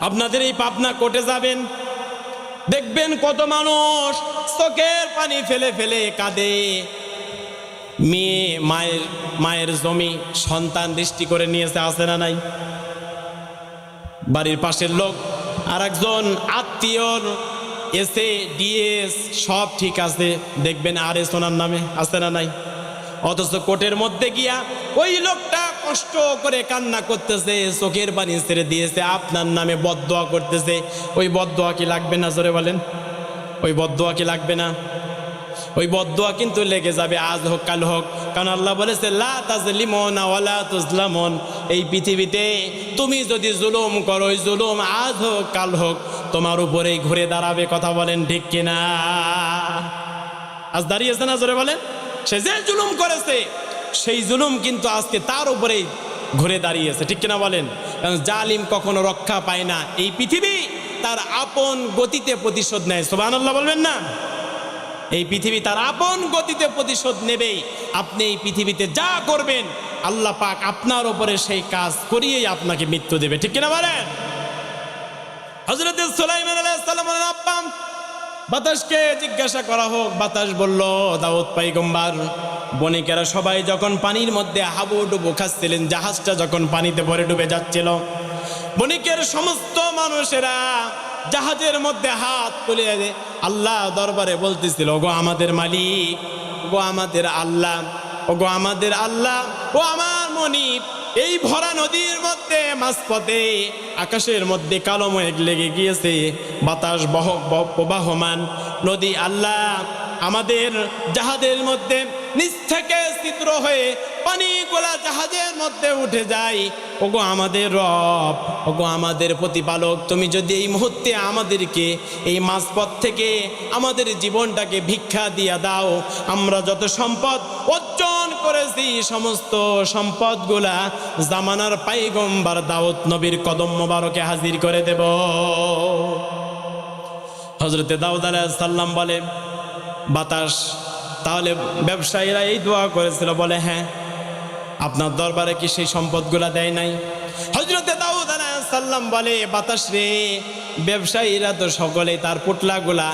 আপনাদের এই পাবনা কোর্টে যাবেন, দেখবেন কত মানুষ চোখের পানি ফেলে ফেলে কাঁদে। মেয়ে মায়ের জমি সন্তান দৃষ্টি করে নিয়েছে, আছে না নাই? বাড়ির পাশের লোক আর একজন আত্মীয়র এসে ডিএস সব ঠিক আছে, দেখবেন আর এস ওনার নামে, আছে না নাই? অথচ কোর্টের মধ্যে গিয়া ওই লোকটা কষ্ট করে কান্না করতেছে, চোখের পানি ছেড়ে দিয়েছে, আপনার নামে বদদোয়া করতেছে। ওই বদদোয়া কি লাগবে না? জোরে বলেন, ওই বদদোয়া কি লাগবে না? ওই বদদুয়া কিন্তু লেগে যাবে, আজ হোক কাল হোক। কারণ আল্লাহ বলেছে লা তাজলিমুনা ওয়ালা তুজলামুন, এই পৃথিবীতে তুমি যদি জুলুম করো, ওই জুলুম আজ হোক কাল হোক তোমার উপরেই ঘুরে দাঁড়াবে। কথা বলেন ঠিক কিনা? আজ দাঁড়িয়েছে না? জোরে বলেন। সে যে জুলুম করেছে সেই জুলুম কিন্তু আজকে তার উপরেই ঘুরে দাঁড়িয়েছে, ঠিক কিনা বলেন? কারণ জালিম কখনো রক্ষা পায় না। এই পৃথিবী তার আপন গতিতে প্রতিশোধ নেয়। সুবহানাল্লাহ বলবেন না? এই পৃথিবী তার আপন গতিতে প্রতিশোধ নেবেই। আপনি এই পৃথিবীতে যা করবেন আল্লাহ পাক আপনার উপরে সেই কাজ করিয়েই আপনাকে মৃত্যু দেবে, ঠিক কিনা বলেন? হযরত সুলাইমান আলাইহিস সালামের আব্বা বাতাসকে জিজ্ঞাসা করা হোক, বাতাস বলল দাউদ পয়গম্বর বণিকেরা সবাই যখন পানির মধ্যে হাবুডুবু খাচ্ছিলেন, জাহাজটা যখন পানিতে ভরে ডুবে যাচ্ছিল, বণিকের সমস্ত মানুষেরা জাহাজের মধ্যে হাত তুলে আল্লাহ দরবারে বলতেছিল, ওগো আমাদের মালিক, ওগো আমাদের আল্লাহ, ওগো আমাদের আল্লাহ, ও আমার মনিব, এই ভরা নদীর মধ্যে মাঝপথে আকাশের মধ্যে কালো মেঘ লেগে গিয়েছে, বাতাস প্রবাহমান নদী, আল্লাহ আমাদের জাহাজের মধ্যে নিচ থেকে ছিদ্র হয়ে পানিগুলা জাহাজের মধ্যে উঠে যায়। ওগো আমাদের রব, ওগো আমাদের প্রতিপালক, তুমি যদি এই মুহূর্তে আমাদেরকে এই মাঝপথ থেকে আমাদের জীবনটাকে ভিক্ষা দিয়া দাও, আমরা যত সম্পদ অর্জন করেছি সমস্ত সম্পদগুলা জামানার পয়গম্বর দাউদ নবীর কদম মোবারকে হাজির করে দেব। হযরতে দাউদ আলাইহিস সালাম বলে বাতাস, তাহলে ব্যবসায়ীরা এই দোয়া করেছিল, বলে হ্যাঁ, আপনার দরবারে কি সেই সম্পদগুলা দেয় নাই? হযরতে দাউদ আলাইহিস সালাম বলে বাতাস রে, ব্যবসায়ীরা তো সকলেই তার পুটলাগুলা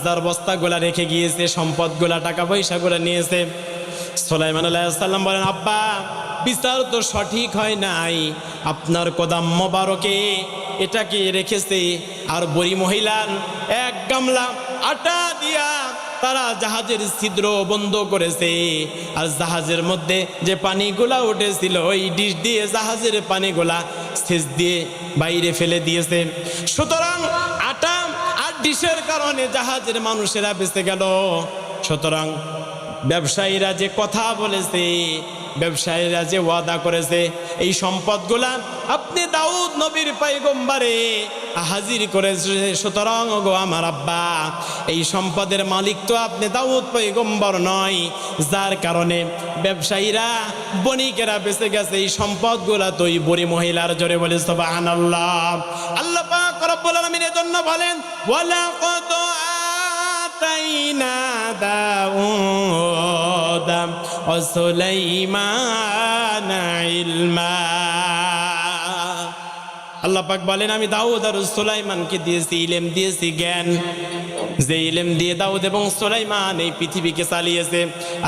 যার বস্তাগুলা রেখে গিয়েছে, সম্পদগুলা টাকা পয়সাগুলা নিয়েছে। সুলাইমান আলাইহিস সালাম বলেন আব্বা, বিচার তো সঠিক হয় নাই, আপনার কদম মোবারকে এটাকে রেখেছে, আর বুড়ি মহিলার এক গামলা আটা দিয়া তারা জাহাজের ছিদ্র বন্ধ করেছে, আর জাহাজের মধ্যে যে পানিগুলা উঠেছিল ওই ডিশ দিয়ে জাহাজের পানিগুলা সেচ দিয়ে বাইরে ফেলে দিয়েছে। সুতরাং আটা আর ডিশের কারণে জাহাজের মানুষেরা বেঁচে গেল। সুতরাং ব্যবসায়ীরা যে কথা বলেছে, ব্যবসায়ীরা যে ওয়াদা করেছে, এই সম্পদগুলা আপনি দাউদ নবীর পয়গম্বরে হাজির করেছে। সুতরাং ওগো আমার আব্বা, এই সম্পদের মালিক তো আপনি দাউদ পয়গম্বর নয়, যার কারণে ব্যবসায়ীরা বণিকেরা বেঁচে গেছে, এই সম্পদগুলা তো ওই বুড়ি মহিলার। জোরে বলে সুবহানাল্লাহ। আল্লাহ পাক রব্বুল আলামিন এর জন্য বলেন ওয়ালাকাদ আতাইনা দাউদ ওয়া সুলাইমান ইলমা। আল্লাহ পাক বলেন আমি দাউদ আর সুলাইমানকে দিয়েছি ইলম, দিয়েছি জ্ঞান। যে ইলম দিয়ে দাউদ এবং সুলাইমান এই পৃথিবীকে চালিয়েছে,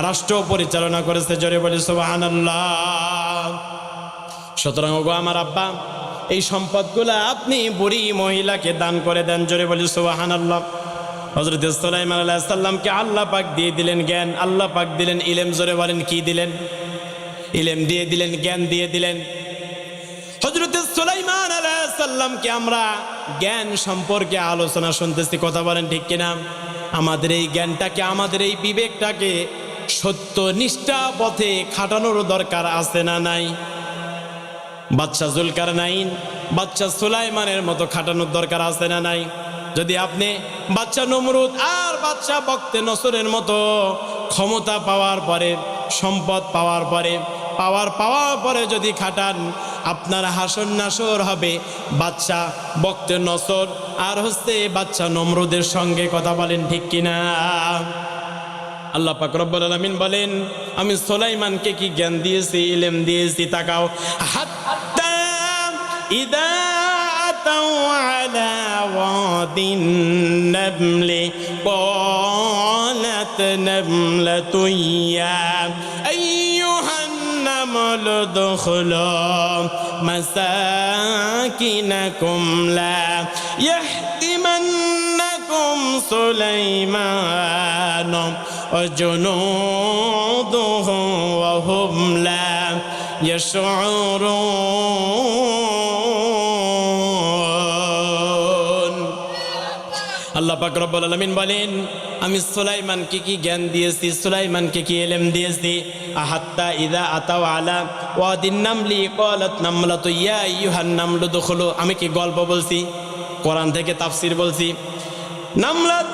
রাষ্ট্র পরিচালনা করেছে। জোরে বলে সুবহানাল্লাহ। সুতরাং ওগো আমার আব্বা, এই সম্পদগুলা আপনি বুড়ি মহিলাকে দান করে দেন। জোরে বলে সুবহানাল্লাহ। হযরত সুলাইমান আলাইহিস সালামকে আল্লাহ পাক দিয়ে দিলেন জ্ঞান, আল্লাহ পাক দিলেন ইলম। জোরে বলেন কি দিলেন? ইলম দিয়ে দিলেন, জ্ঞান দিয়ে দিলেন। হযরত সুলাইমান আলাইহিস সালামকে আমরা জ্ঞান সম্পর্কে আলোচনা শুনতেছি, কথা বলেন ঠিক কিনা? আমাদের এই জ্ঞানটাকে, আমাদের এই বিবেকটাকে সত্য নিষ্ঠা পথে খাটানোর দরকার আছে না নাই? বাদশা জুলকারনাইন, বাদশা সুলাইমানের মতো খাটানোর দরকার আছে না নাই? যদি আপনি বাদশা নমরুদ আর বাদশা বক্তে নসরের মতো ক্ষমতা পাওয়ার পরে, সম্পদ পাওয়ার পরে যদি খাটান, আপনার হাসর নাসর হবে বাদশা বক্তে নসর আর বাদশা নমরুদের সঙ্গে। কথা বলেন ঠিক কিনা? আল্লাহ পাক রব্বুল আলামিন বলেন আমি সুলাইমানকে কি জ্ঞান দিয়েছি, ইলম দিয়েছি। তাকাও, হাত্তা ইদা আতাউ আলা ওয়াদিন নামলি ক্বালাত নামলাতু ইয়া আইয়ুহান নামলু দুখলু মাসাকিনাকুম লা ইয়াহতিমান্নাকুম সুলাইমান وجنوده وهم لا يشعرون। আল্লাহ পাক রব্বুল আলামিন বলেন, আমি সুলাইমানকে কি জ্ঞান দিয়েছি, সুলাইমানকে কি ইলম দিয়েছি। আহাত্তা ইযা আতাও আলা ওয়াদিন নামলি ক্বালাত নামলাতু ইয়া আইয়ুহান নামলু দুখুলু। আমি কি গল্প বলছি? কোরআন থেকে তাফসীর বলছি। নামলাত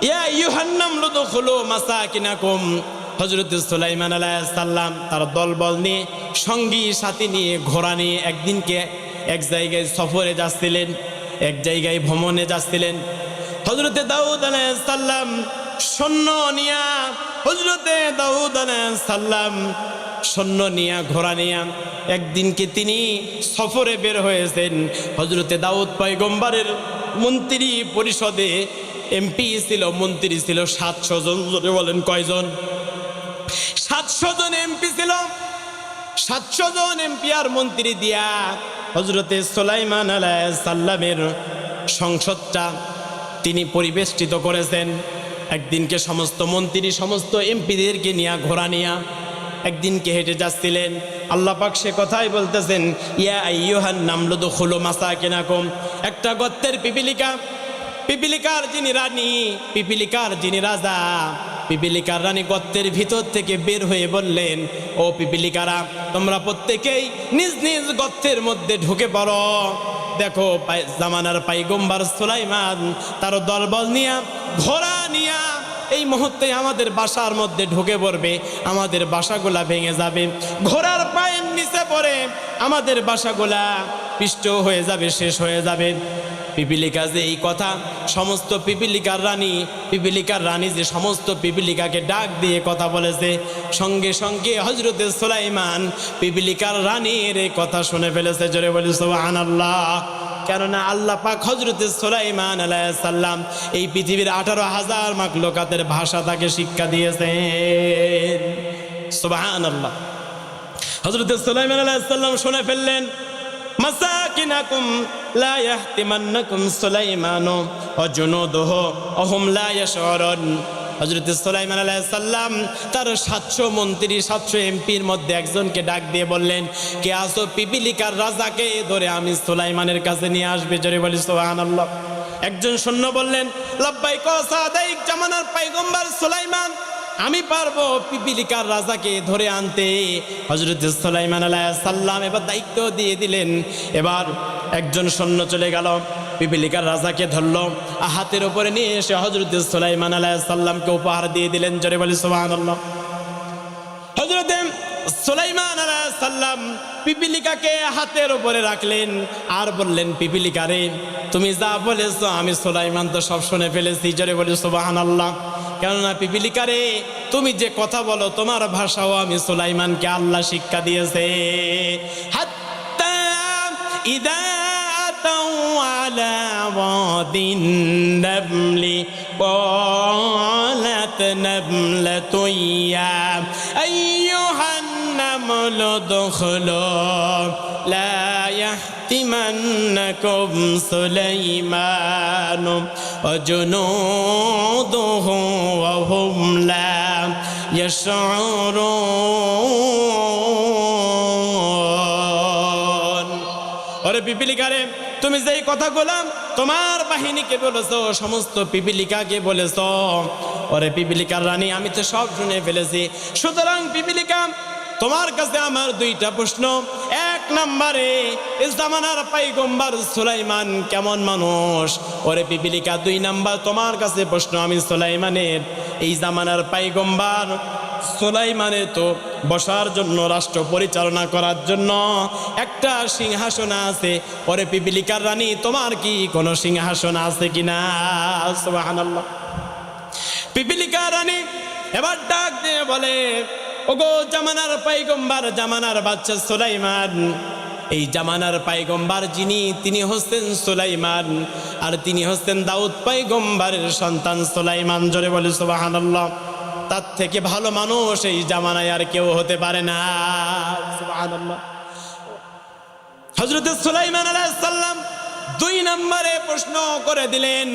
ইয়া আইয়ুহান নামলু দুখুলু মাসাকিনাকুম। হযরত সুলাইমান আলাইহিস সালাম তার দলবল নিয়ে, সঙ্গী সাথী নিয়ে, ঘোড়া নিয়ে একদিনকে এক জায়গায় সফরে যাচ্ছিলেন, এক জায়গায় ভ্রমণে যাচ্ছিলেন। হযরতে দাউদ আলাইহিস সালাম সৈন্য নিয়া, হযরতে দাউদ আলাইহিস সালাম সৈন্য নিয়া, ঘোড়া নিয়া একদিনকে তিনি সফরে বের হয়েছেন। হযরতে দাউদ পয়গম্বরের মন্ত্রী পরিষদে এমপি ছিল, মন্ত্রী ছিল 700 জন। বলেন কয়জন? 700 জন এমপি ছিল। 700 জন এমপি আর মন্ত্রী দিয়া হযরতে সুলাইমান আলাইহিস সালামের সংসদটা তিনি পরিবেষ্টিত করেছেন। একদিনকে সমস্ত মন্ত্রী, সমস্ত এমপিদেরকে নিয়ে, ঘোড়া নিয়া একদিনকে হেঁটে যাচ্ছিলেন। আল্লাহ পাক সে কথাই বলতেছেন, ইয়া আইয়ুহান নামলু দুখুলু মাসাকিনাকুম। একটা গর্তের পিপিলিকা, পিপিলিকার যিনি রানী, পিপিলিকার যিনি রাজা, পিপিলিকার রানী গর্তের ভিতর থেকে বের হয়ে বললেন, ও পিপিলিকারা, তোমরা প্রত্যেকেই নিজ নিজ গর্তের মধ্যে ঢুকে পড়ো। দেখো জামানার পয়গম্বর সুলাইমান তার দলবল নিয়া, ঘোড়া নিয়া এই মুহূর্তে আমাদের বাসার মধ্যে ঢুকে পড়বে। আমাদের বাসাগুলা ভেঙে যাবে, ঘোড়ার পায়ের নিচে পড়ে আমাদের বাসাগুলা পিষ্ট হয়ে যাবে, শেষ হয়ে যাবে। পিপিলিকা যে এই কথা, সমস্ত পিপিলিকার রানী যে সমস্ত পিপিলিকাকে ডাক দিয়ে কথা বলেছে, সঙ্গে সঙ্গে হযরতে সুলাইমান পিপিলিকার রানীর এই কথা শুনে ফেলেছে। জোরে বলি সুবহানাল্লাহ। কেননা আল্লাহ পাক হযরতে সুলাইমান আলাইহিস সালাম এই পৃথিবীর 18,000 মাখলুকাতের ভাষা তাকে শিক্ষা দিয়েছেন। সুবহানাল্লাহ। হযরতে সুলাইমান আলাইহিস সালাম শুনে ফেললেন, মাসাকিনাকুম লা ইয়াহতিমান্নাকুম সুলাইমানু ওয়া জুনুদুহু ওয়া হুম লা ইয়াশউরুন। হযরত সুলাইমান আলাইহিস সালাম তার 700 মন্ত্রী, 700 এমপির মধ্যে একজনকে ডাক দিয়ে বললেন, কে আসো পিপিলিকার রাজাকে ধরে আমি সুলাইমানের কাছে নিয়ে আসবে। জোরে বলি সুবহানাল্লাহ। একজন সৈন্য বললেন, লাব্বাইক ওয়া সাদাইক, জামানার পয়গম্বর সুলাইমান, আমি পারবো পিপিলিকার রাজাকে ধরে আনতে। হযরত সুলাইমান আলাইহিস সালাম এবার দায়িত্ব দিয়ে দিলেন। এবার একজন সৈন্য চলে গেল, পিপিলিকার রাজাকে ধরলো, হাতের উপরে নিয়ে এসে হযরত সুলাইমান আলাইহিস সালামকে উপহার দিয়ে দিলেন। জোরে বলি সুবহানাল্লাহ। হযরত সুলাইমান আলাইহিস সালাম পিপিলিকাকে হাতের উপরে রাখলেন আর বললেন, পিপিলিকারে, তুমি যা বলেছো আমি সুলাইমান তো সব শুনে ফেলেছি। জোরে বলি সুবহানাল্লাহ। কেননা পিপিলিকারে, তুমি যে কথা বলো তোমার ভাষাও আমি সুলাইমানকে আল্লাহ শিক্ষা দিয়েছে। হাত্তা ইদা আতাউ আলা ওয়াদিন নামলি ক্বালাত নামলাতু ইয়া আইয়ুহান নামলু দুখুলু লা ইয়াহতিমান্নাকুম সুলাইমানু ওয়া জুনুদুহু ওয়া হুম লা ইয়াশউরুন। ওরে পিপিলিকারে, তুমি যেই কথাগুলো তোমার বাহিনীকে বলেছো, সমস্ত পিপিলিকাকে বলেছো, ওরে পিপিলিকার রানী, আমি তো সব শুনে ফেলেছি। সুতরাং পিপিলিকা, তোমার কাছে আমার 2টা প্রশ্ন। 1 নম্বরে, এই জামানার পয়গম্বর সুলাইমান কেমন মানুষ? ওরে পিপিলিকা, 2 নম্বর তোমার কাছে প্রশ্ন, আমি সুলাইমানের, এই জামানার পয়গম্বর সুলাইমানের তো বসার জন্য, রাষ্ট্র পরিচালনা করার জন্য একটা সিংহাসন আছে। ওরে পিপিলিকার রানী, তোমার কি কোনো সিংহাসন আছে কিনা? সুবহানাল্লাহ। পিপিলিকার রানী এবার ডাক দিয়ে বলে, ওগো জামানার পয়গম্বর, জামানার বাচ্চা সুলাইমান, এই জামানার পয়গম্বর যিনি, তিনি হচ্ছেন সুলাইমান, আর তিনি হচ্ছেন দাউদ পয়গম্বরের সন্তান সুলাইমান। জোরে বলে সুবহানাল্লাহ। তার থেকে ভালো মানুষ এই জামানায় আর কেউ হতে পারে না। সুবহানাল্লাহ। হযরত সুলাইমান আলাইহিস সালাম 2 2 নম্বরে প্রশ্ন করে দিলেন,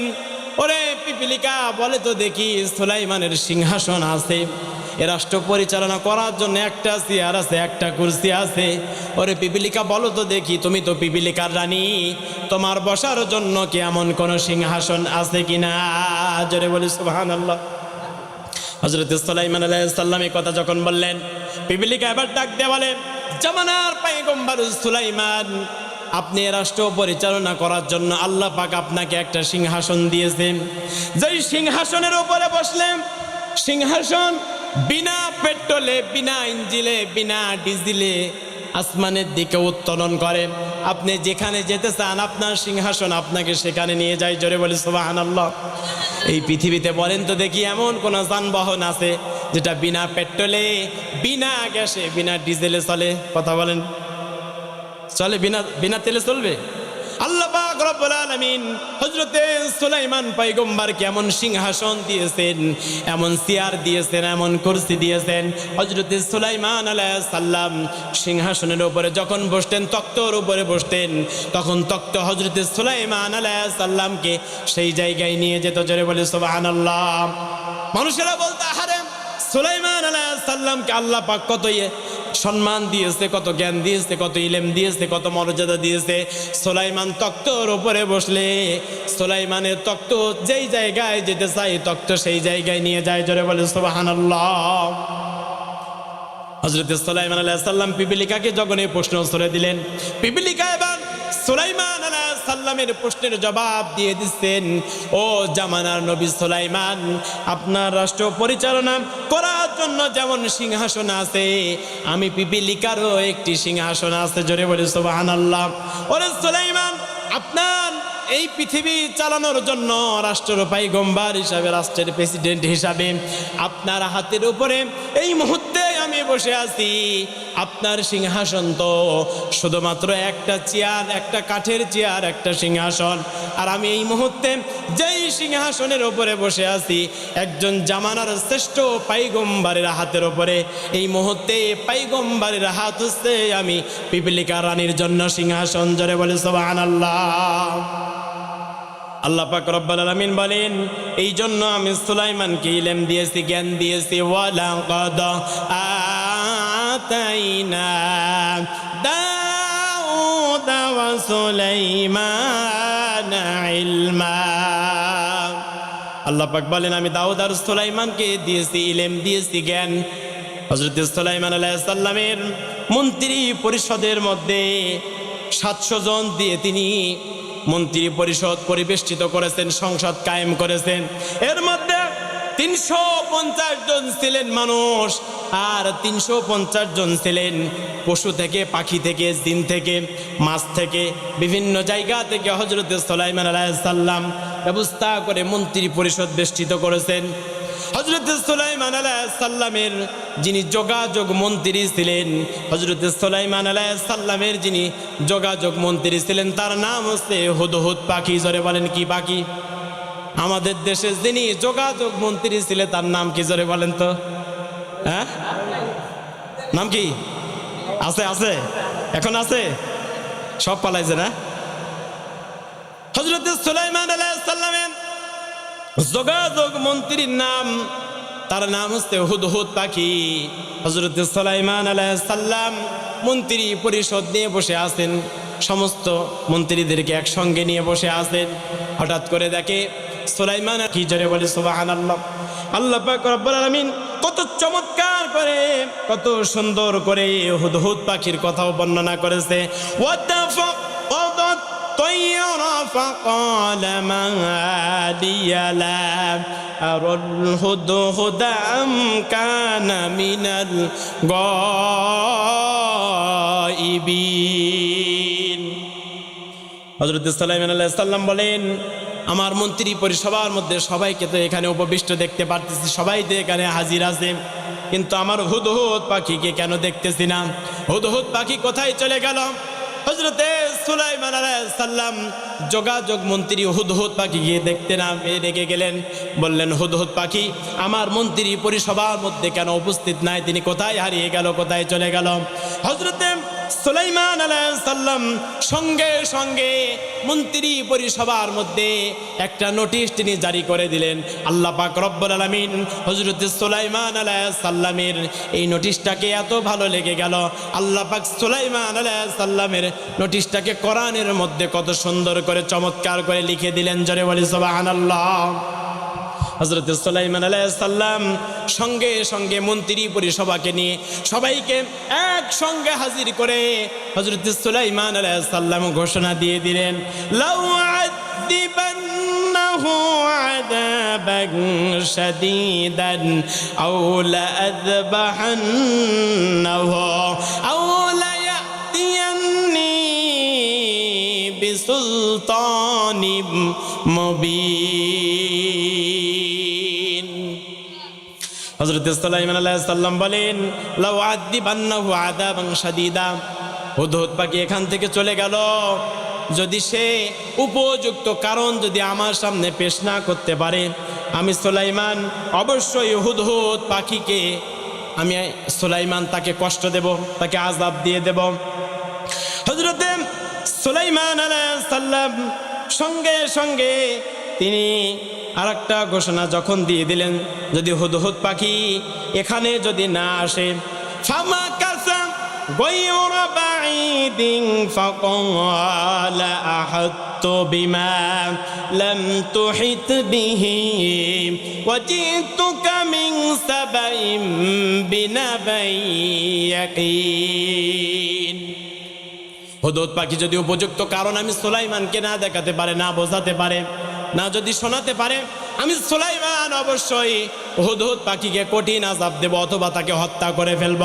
ওরে পিপিলিকা বলে তো দেখি সুলাইমানের সিংহাসন আছে, এ রাষ্ট্র পরিচালনা করার জন্য একটা চেয়ার আছে, একটা কুরসি আছে। ওরে পিপিলিকা বলো তো দেখি, তুমি তো পিপিলিকার রানী, তোমার বসার জন্য কি এমন কোন সিংহাসন আছে কিনা? জোরে বলি সুবহানাল্লাহ। হযরত সুলাইমান আলাইহিস সালাম এই কথা যখন বললেন, পিপিলিকা এবার ডাক দিয়ে বলে, জামানার পয়গম্বর সুলাইমান, আপনি রাষ্ট্র পরিচালনা করার জন্য আল্লাহ পাক আপনাকে একটা সিংহাসন দিয়েছেন। যেই সিংহাসনের উপরে বসলেন, সিংহাসন বিনা পেট্রোলে, বিনা ইঞ্জিনে, বিনা ডিজেলে আসমানের দিকে উত্তোলন করে। আপনি যেখানে যেতে চান আপনার সিংহাসন আপনাকে সেখানে নিয়ে যায়। জোরে বলি সুবহানাল্লাহ। এই পৃথিবীতে বলেন তো দেখি এমন কোন যানবাহন আছে যেটা বিনা পেট্রোলে, বিনা গ্যাসে, বিনা ডিজেলে চলে? কথা বলেন, চলে? বিনা তেলে চলবে? আল্লাহ পাক রব্বুল আলামিন হযরতে সুলাইমান পয়গম্বরকে এমন সিংহাসন দিয়েছেন, এমন চেয়ার দিয়েছেন, এমন কুরসি দিয়েছেন। হযরতে সুলাইমান আলাইহিস সালাম সিংহাসনের উপরে যখন বসতেন, তক্তর উপরে বসতেন, তখন তক্ত হযরতে সুলাইমান আলাইহিস সালামকে সেই জায়গায় নিয়ে যেত। জোরে বলে সুবহানাল্লাহ। মানুষেরা বলতো, আরে সুলাইমান আলাইহিস সালামকে আল্লাহ পাক কত সম্মান দিয়েছে, কত জ্ঞান দিয়েছে, কত ইলম দিয়েছে, কত মর্যাদা দিয়েছে। সুলাইমান তক্তর উপরে বসলে সুলাইমানের তক্ত যেই জায়গায় যেতে চাই তক্ত সেই জায়গায় নিয়ে যায়। জোরে বলে সুবহানাল্লাহ। হযরত সুলাইমান আলাইহিস সালাম পিপিলিকাকে যখন এই প্রশ্ন ছড়ে দিলেন, পিপিলিকা এবার সুলাইমান আলাইহিস সালামের প্রশ্নের জবাব দিয়ে দিচ্ছেন, ও জামানার নবী সুলাইমান, আপনার রাষ্ট্র পরিচালনা করার জন্য যেমন সিংহাসন আছে, আমি পিপিলিকারও একটি সিংহাসন আছে। জোরে বলি সুবহানাল্লাহ। ওরে সুলাইমান, আপনার এই পৃথিবী চালানোর জন্য রাষ্ট্রের পয়গম্বর হিসাবে, রাষ্ট্রের প্রেসিডেন্ট হিসাবে আপনার হাতের উপরে এই মুহূর্তে আমি বসে আছি। আপনার সিংহাসন তো শুধুমাত্র একটা চেয়ার, একটা কাঠের চেয়ার, একটা সিংহাসন। আর আমি এই মুহূর্তে যেই সিংহাসনের উপরে বসে আছি, একজন জামানার শ্রেষ্ঠ পয়গম্বরের হাতের উপরে। এই মুহূর্তে পয়গম্বরের হাত হচ্ছে আমি পিপিলিকা রানীর জন্য সিংহাসন। জোরে বলে সুবহানাল্লাহ। আল্লাহ পাক রব্বুল আলামিন বলেন, এই জন্য আমি সুলাইমানকে ইলম দিয়েছি, জ্ঞান দিয়েছি। ওয়ালাকাদ আতাইনা দাউদা ওয়া সুলাইমানা ইলমা। আল্লাহ পাক বলেন, আমি দাউদ আর সুলাইমানকে দিয়েছি ইলম, দিয়েছি জ্ঞান। হযরত সুলাইমান আলাইহিস সালামের মন্ত্রী পরিষদের মধ্যে 700 জন দিয়ে তিনি মন্ত্রী পরিষদ পরিবেষ্টিত করেছেন, সংসদ কায়েম করেছেন। এর মধ্যে 350 জন ছিলেন মানুষ, আর 350 জন ছিলেন পশু থেকে, পাখি থেকে, জিন থেকে, মাছ থেকে, বিভিন্ন জায়গা থেকে। হযরত সুলাইমান আলাইহিস সালাম ব্যবস্থা করে মন্ত্রী পরিষদ বেষ্টিত করেছেন। হযরত সুলাইমান আলাইহিস সালামের যিনি যোগাযোগ মন্ত্রী ছিলেন, হযরত সুলাইমান আলাইহিস সালামের যিনি যোগাযোগ মন্ত্রী ছিলেন, তার নাম হচ্ছে হুদহুদ পাখি। জোরে বলেন, কি পাখি? আমাদের দেশে যিনি যোগাযোগ মন্ত্রী ছিলেন তার নাম কি? জোরে বলেন তো। হ্যাঁ, নাম কি? আছে? আছে? এখন আছে? সব পালাইছে না? হযরত সুলাইমান আলাইহিস সালামের যোগাযোগ মন্ত্রীর নাম, তার নাম হচ্ছে হুদহুদ পাখি। হযরত সুলাইমান আলাইহিস সালাম মন্ত্রী পরিষদ নিয়ে বসে আছেন, সমস্ত মন্ত্রীদেরকে একসঙ্গে নিয়ে বসে আছেন। হঠাৎ করে দেখে সুলাইমান, কি জোরে বলে সুবহানাল্লাহ। আল্লাহ পাক রব্বুল আলামিন কত চমৎকার করে, কত সুন্দর করে হুদহুদ পাখির কথাও বর্ণনা করেছে। طير فقال ما لي لا أرى الهدهد أم كان من الغائبين। হযরত সুলাইমান আলাইহিস সালাম বলেন, আমার মন্ত্রী পরিসভার মধ্যে সবাইকে তো এখানে উপবিষ্ট দেখতে পারতেছি, সবাই তো এখানে হাজির আছে, কিন্তু আমার হুদহুদ পাখিকে কেন দেখতেছি না? হুদহুদ পাখি কোথায় চলে গেল? হযরত সুলাইমান আলাইহিস সালাম যোগাযোগ মন্ত্রী হুদহুদ পাখি গিয়ে দেখতে না পেয়ে রেগে গেলেন, বললেন, হুদহুদ পাখি আমার মন্ত্রী পরিসভার মধ্যে কেন উপস্থিত নাই? তিনি কোথায় হারিয়ে গেল, কোথায় চলে গেল? হযরত সুলাইমান আলাইহিস সালাম সঙ্গে সঙ্গে মন্ত্রী পরিসভার মধ্যে একটা নোটিশ তিনি জারি করে দিলেন। আল্লাহ পাক রব্বুল আলামিন হযরত সুলাইমান আলাইহিস সালামের এই নোটিশটাকে এত ভালো লেগে গেল, আল্লাহ পাক সুলাইমান আলাইহিস সালামের নোটিশটাকে কোরআনের মধ্যে কত সুন্দর করে চমৎকার করে লিখে দিলেন। জোরে বলি সুবহানাল্লাহ। হযরত সুলাইমান আলাইহিস সালাম সঙ্গে সঙ্গে মন্ত্রী পরিসভাকে নিয়ে সবাইকে একসঙ্গে হাজির করে হযরত সুলাইমান আলাইহিস সালাম ঘোষণা দিয়ে দিলেন, লাউ আযদিবান্নাহু আযাবান শাদীদান আও লাআযবাহান্নাহু আও লায়াতিয়ান্নি বিসুলতানিম মুবিন। হযরত সুলাইমান আলাইহিস সালাম বলেন, লাউ আযদিবান্নাহু আযাবান শাদীদা, হুদহুদ পাখি এখান থেকে চলে গেল, যদি সে উপযুক্ত কারণ যদি আমার সামনে পেশ না করতে পারে, আমি সুলাইমান অবশ্যই হুদহুদ পাখিকে আমি সুলাইমান তাকে কষ্ট দেব, তাকে আযাব দিয়ে দেব। হযরত সুলাইমান আলাইহিস সালাম সঙ্গে সঙ্গে তিনি আরেকটা ঘোষণা যখন দিয়ে দিলেন, যদি হুদহুদ পাখি এখানে যদি না আসে, ফামা কাসা গায়রা বাঈদিন ফাকালা আহাত্তু বিমা লাম তুহিত বিহি ওয়া জিতুকা মিন সাবাইন বিনাবাইয়াকিন। হুদহুদ পাখি যদি উপযুক্ত কারণ আমি সুলাইমানকে না দেখাতে পারে, না বোঝাতে পারে, না যদি শোনাতে পারে, আমি সুলাইমান অবশ্যই হুদহুদ পাখিকে কঠিন আযাব দেব অথবা তাকে হত্যা করে ফেলব।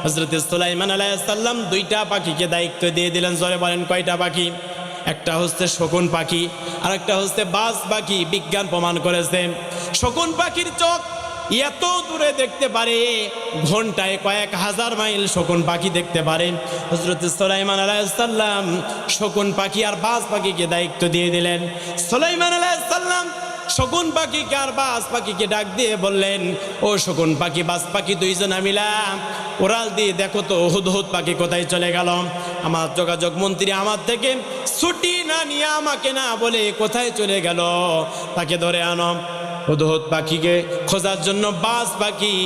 হযরত সুলাইমান আলাইহিস সালাম দুইটা পাখিকে দায়িত্ব দিয়ে দিলেন। জোরে বলেন কয়টা পাখি? একটা হচ্ছে শকুন পাখি আর একটা হচ্ছে বাজ পাখি। বিজ্ঞান প্রমাণ করেছে শকুন পাখির চোখ এত দূরে দেখতে পারে, ঘন্টায় কয়েক হাজার মাইল শকুন পাখি দেখতে পারে। হযরত সুলাইমান আলাইহিস সালাম শকুন পাখি আর বাজ পাখিকে দায়িত্ব দিয়ে দিলেন। সুলাইমান আলাইহিস সালাম শকুন পাখিকে আর বাজ পাখিকে ডাক দিয়ে বললেন, ও শকুন পাখি বাজ পাখি দুইজনা মিলা ওরাল দিয়ে দেখো তো হুদহুদ পাখি কোথায় চলে গেল। আমার যোগাযোগ মন্ত্রী আমার থেকে ছুটি না নিয়ে আমাকে না বলে কোথায় চলে গেল, তাকে ধরে আনো। হুদহুদ পাখিকে খোঁজার জন্য বাজ পাখি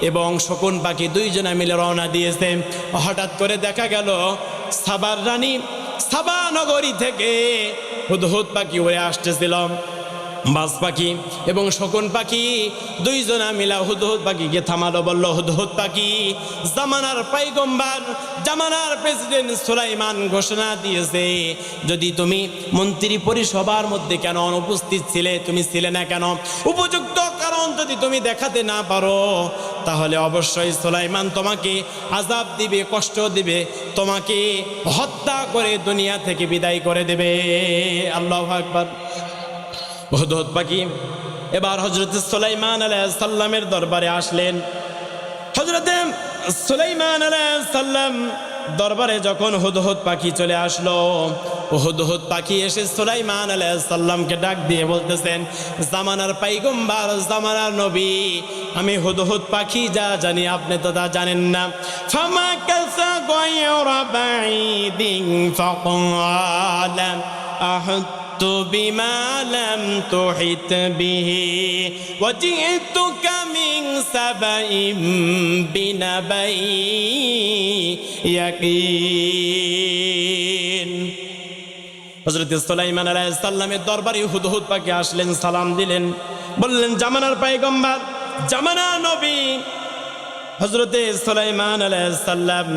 এবং শকুন পাখি দুইজনা মিলে রওনা দিয়েছে। হঠাৎ করে দেখা গেল সাবার রানী সাবা নগরী থেকে হুদহুদ পাখি উড়ে আসতেছিল। বাজ পাখি এবং শকুন পাখি দুইজনা মিলা হুদহুদ পাখিকে থামালো, বলল, হুদহুদ পাখি, জামানার পয়গম্বর জামানার প্রেসিডেন্ট সুলাইমান ঘোষণা দিয়েছে, যদি তুমি মন্ত্রী পরিসভার মধ্যে কেন অনুপস্থিত ছিলে, তুমি ছিলে না কেন, উপযুক্ত কারণ যদি তুমি দেখাতে না পারো, তাহলে অবশ্যই সুলাইমান তোমাকে আযাব দিবে, কষ্ট দিবে, তোমাকে হত্যা করে দুনিয়া থেকে বিদায় করে দেবে। আল্লাহু আকবার। হুদহুদ পাখি এবার হযরত সুলাইমান আলাইহিস সালামের দরবারে আসলেন। হযরত সুলাইমান আলাইহিস সালাম দরবারে যখন হুদহুদ পাখি চলে আসলো, হুদহুদ পাখি এসে সুলাইমান আলাইহিস সালামকে ডাক দিয়ে বলতেছেন, জামানার পয়গম্বর জামানার নবী আমি হুদহুদ পাখি যা জানি আপনি তো তা জানেন না। ফামা কাসা গায়রা বাঈদিন ফাকালা আহাত্তু বিমা লাম তুহিত বিহি ওয়া জিতুকা মিন সাবাইন বিনাবাইয়াকিন। হযরত সুলাইমান আলাইহিস সালামের দরবারে হুদহুদ পাখি আসলেন, সালাম দিলেন, বললেন, জামানার পয়গম্বর জামানার নবী হযরত সুলাইমান আলাইহিস সালাম,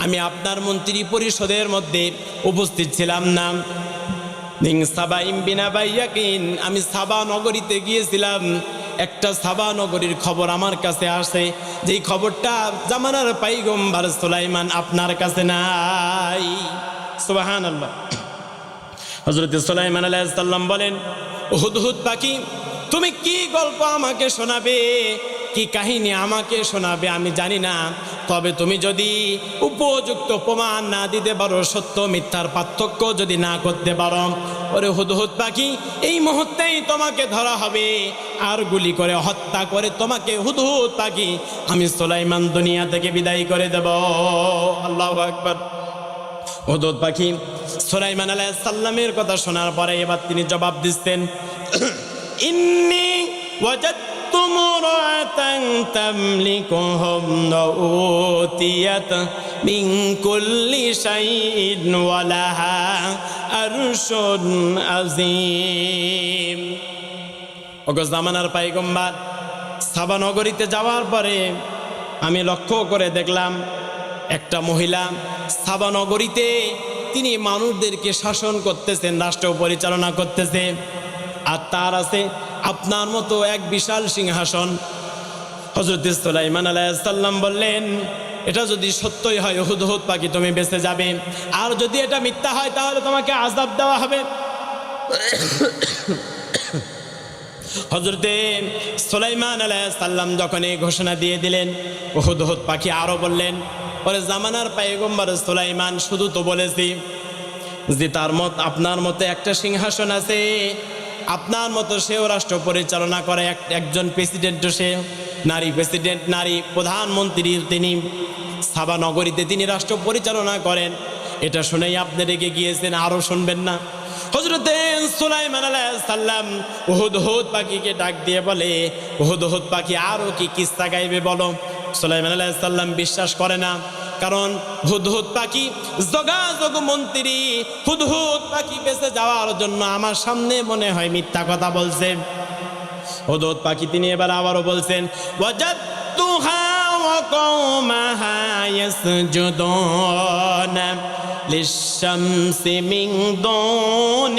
আমি আপনার মন্ত্রী পরিষদের মধ্যে উপস্থিত ছিলাম না। আমি সাবা নগরীতে গিয়েছিলাম, একটা সাবা নগরীর খবর আমার কাছে আসে, যেই খবরটা জামানার পয়গম্বর সুলাইমান আপনার কাছে নাই। সুবহানাল্লাহ। হযরত সুলাইমান আলাইহিস সালাম বলেন, হুদহুদ পাখি তুমি কি গল্প আমাকে শোনাবে, কি কাহিনী আমাকে শোনাবে আমি জানি না, তবে তুমি যদি উপযুক্ত প্রমাণ না দিতে পারো, সত্য মিথ্যার পার্থক্য যদি না করতে পারো, ওরে হুদহুদ পাখি এই মুহূর্তেই তোমাকে ধরা হবে আর গুলি করে হত্যা করে তোমাকে হুদহুদ পাখি আমি সুলাইমান দুনিয়া থেকে বিদায় করে দেব। আল্লাহু আকবার। হুদহুদ পাখি সুলাইমান আলাইহিস সালামের কথা শোনার পরে এবার তিনি জবাব দিচ্ছেন, ইন্নী ওয়াজাদতু মুরাতান তামলিকুহুম উতিয়াত মিন কুল্লি শাইইন ওয়া লাহা আরশুন আযীম। ওগো জামানার পয়গম্বর, সাবা নগরীতে যাওয়ার পরে আমি লক্ষ্য করে দেখলাম একটা মহিলা সাবা নগরীতে তিনি মানুষদেরকে শাসন করতেছেন, রাষ্ট্র পরিচালনা করতেছে, আর তার আছে আপনার মতো এক বিশাল সিংহাসন। হযরত সুলাইমান আলাইহিস সালাম বললেন, এটা যদি সত্যই হয় হুদহুদ পাখি তুমি বেঁচে যাবে, আর যদি এটা মিথ্যা হয় তাহলে তোমাকে আযাব দেওয়া হবে। হযরতে সুলাইমান আলাইহিস সালাম যখন এই ঘোষণা দিয়ে দিলেন, হুদহুদ পাখি আরো বললেন, ওরে জামানার পয়গম্বর সুলাইমান, শুধু তো বলেছি যে তার মত আপনার মতো একটা সিংহাসন আছে, আপনার মতো সেও রাষ্ট্র পরিচালনা করে, একজন প্রেসিডেন্ট, সে নারী প্রেসিডেন্ট, নারী প্রধানমন্ত্রী, তিনি সাবা নগরীতে তিনি রাষ্ট্র পরিচালনা করেন। এটা শুনেই আপনি রেগে গিয়েছেন, আরো শুনবেন না? হযরতে সুলাইমান আলাইহিস সালাম হুদহুদ পাখিকে ডাক দিয়ে বলে, হুদহুদ পাখি আরো কি কিস্সা গাইবে বলো। সুলাইমান আলাইহিস সালাম বিশ্বাস করে না, কারণ হুদহুদ পাখি যোগাযোগ মন্ত্রী, হুদহুদ পাখি বেঁচে যাওয়ার জন্য আমার সামনে মনে হয় মিথ্যা কথা বলছে। হুদহুদ পাখি তিনি এবার আবারও বলছেন, ওয়াজাদতুহা ওয়া কওমাহা ইয়াসজুদুনা লিশ-শামসি মিন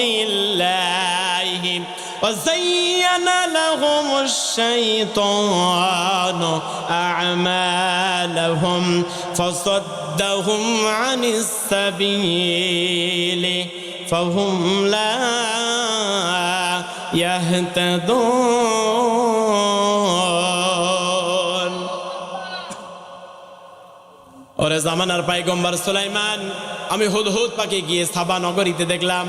দুনিল্লাহি وزين لهم الشيطان أعمالهم فصدهم عن السبيل فهم لا يهتدون। ওরে জামানার পয়গম্বর সুলাইমান, আমি হুদহুদ পাখি গিয়ে সাবা নগরীতে দেখলাম,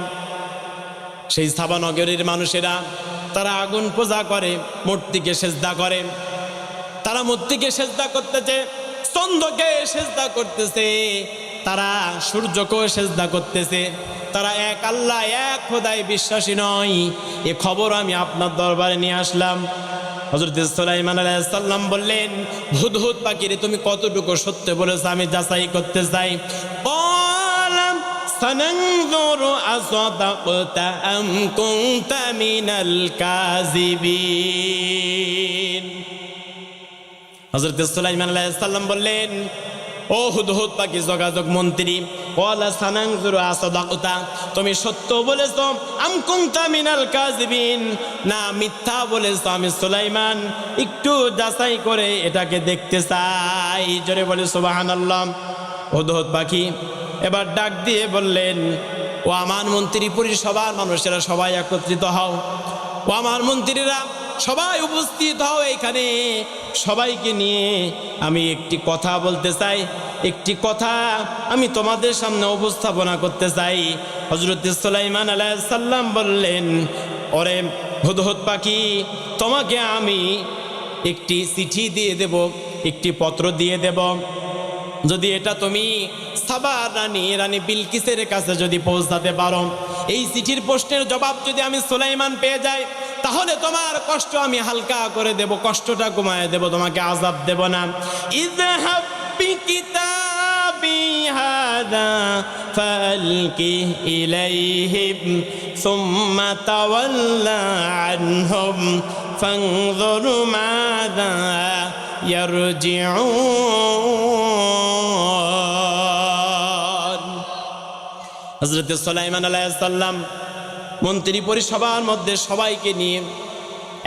সেই সাবা নগরীর মানুষেরা তারা আগুন পূজা করে, মূর্তিকে সেজদা করে, তারা মূর্তিকে সেজদা করতেছে, চন্দ্রকে সেজদা করতেছে, তারা সূর্যকেও সেজদা করতেছে, তারা এক আল্লাহ, এক খোদায় বিশ্বাসী নয়। এ খবর আমি আপনার দরবারে নিয়ে আসলাম। হযরত সুলাইমান আলাইহিস সালাম বললেন, হুদহুদ পাখিরে তুমি কতটুকু সত্য বলেছো আমি যাচাই করতে চাই। সানানজুরু আসাদাকতা আম কুনতা মিনাল কাযিবিন। হযরত সুলাইমান আলাইহিস সালাম বললেন, ও হুদহুদ পাখি যোগাযোগ মন্ত্রী, ওয়ালা সানানজুরু আসাদাকতা, তুমি সত্য বলেছো, আম কুনতা মিনাল কাযিবিন, না মিথ্যা বলেছো আমি সুলাইমান একটু যাচাই করে এটাকে দেখতে চাই। জোরে বলে সুবহানাল্লাহ। হুদহুদ পাখি এবার ডাক দিয়ে বললেন, ও আমার মন্ত্রী পরিসভার মানুষেরা সবাই একত্রিত হও, ও আমার মন্ত্রীরা সবাই উপস্থিত হও এখানে, সবাইকে নিয়ে আমি একটি কথা বলতে চাই, একটি কথা আমি তোমাদের সামনে উপস্থাপনা করতে চাই। হযরত সুলাইমান আলাইহিস সালাম বললেন, ওরে হুদহুদ পাখি, তোমাকে আমি একটি চিঠি দিয়ে দেব, একটি পত্র দিয়ে দেব, যদি এটা তুমি সাবার রানী বিলকিসের কাছে যদি পৌঁছাতে পারো, এই চিঠির প্রশ্নের জবাব যদি আমি সুলাইমান পেয়ে যাই, তাহলে তোমার কষ্ট আমি হালকা করে দেব, কষ্টটা কমায় দেব, তোমাকে আযাব দেব না। ইযহাব বিকিতাবি হাযা ফালকিহ ইলাইহিম সুম্মা তাওয়াল্লা আনহুম ফানজুর মাযা ইয়ারজিউন। হযরত সুলাইমান আলাইহিস সালাম মন্ত্রী পরিসভার মধ্যে সবাইকে নিয়ে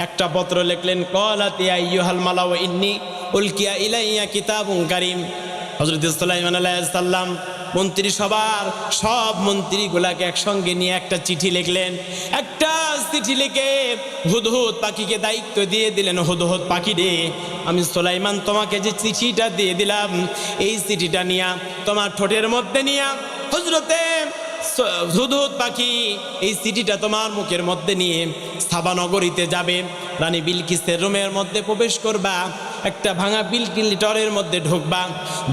একটা পত্র লিখলেন, ক্বালাত ইয়া আইয়ুহাল মালাউ ইন্নী উলকিয়া ইলাইয়া কিতাবুন কারীম। হযরত সুলাইমান আলাইহিস সালাম মন্ত্রী সবার সব মন্ত্রীগুলাকে একসঙ্গে নিয়ে একটা চিঠি লিখলেন। একটা চিঠি লিখে হুদহুদ পাখিকে দায়িত্ব দিয়ে দিলেন, হুদহুদ পাখি রে, আমি সুলাইমান তোমাকে যে চিঠিটা দিয়ে দিলাম, এই চিঠিটা নিয়া তোমার ঠোঁটের মধ্যে নিয়া হযরতে হুদহুদ পাখি এই চিঠিটা তোমার মুখের মধ্যে নিয়ে সাবা নগরীতে যাবে, রানী বিলকিসের রুমের মধ্যে প্রবেশ করবা, একটা ভাঙা বিলকিলিটরের মধ্যে ঢুকবা,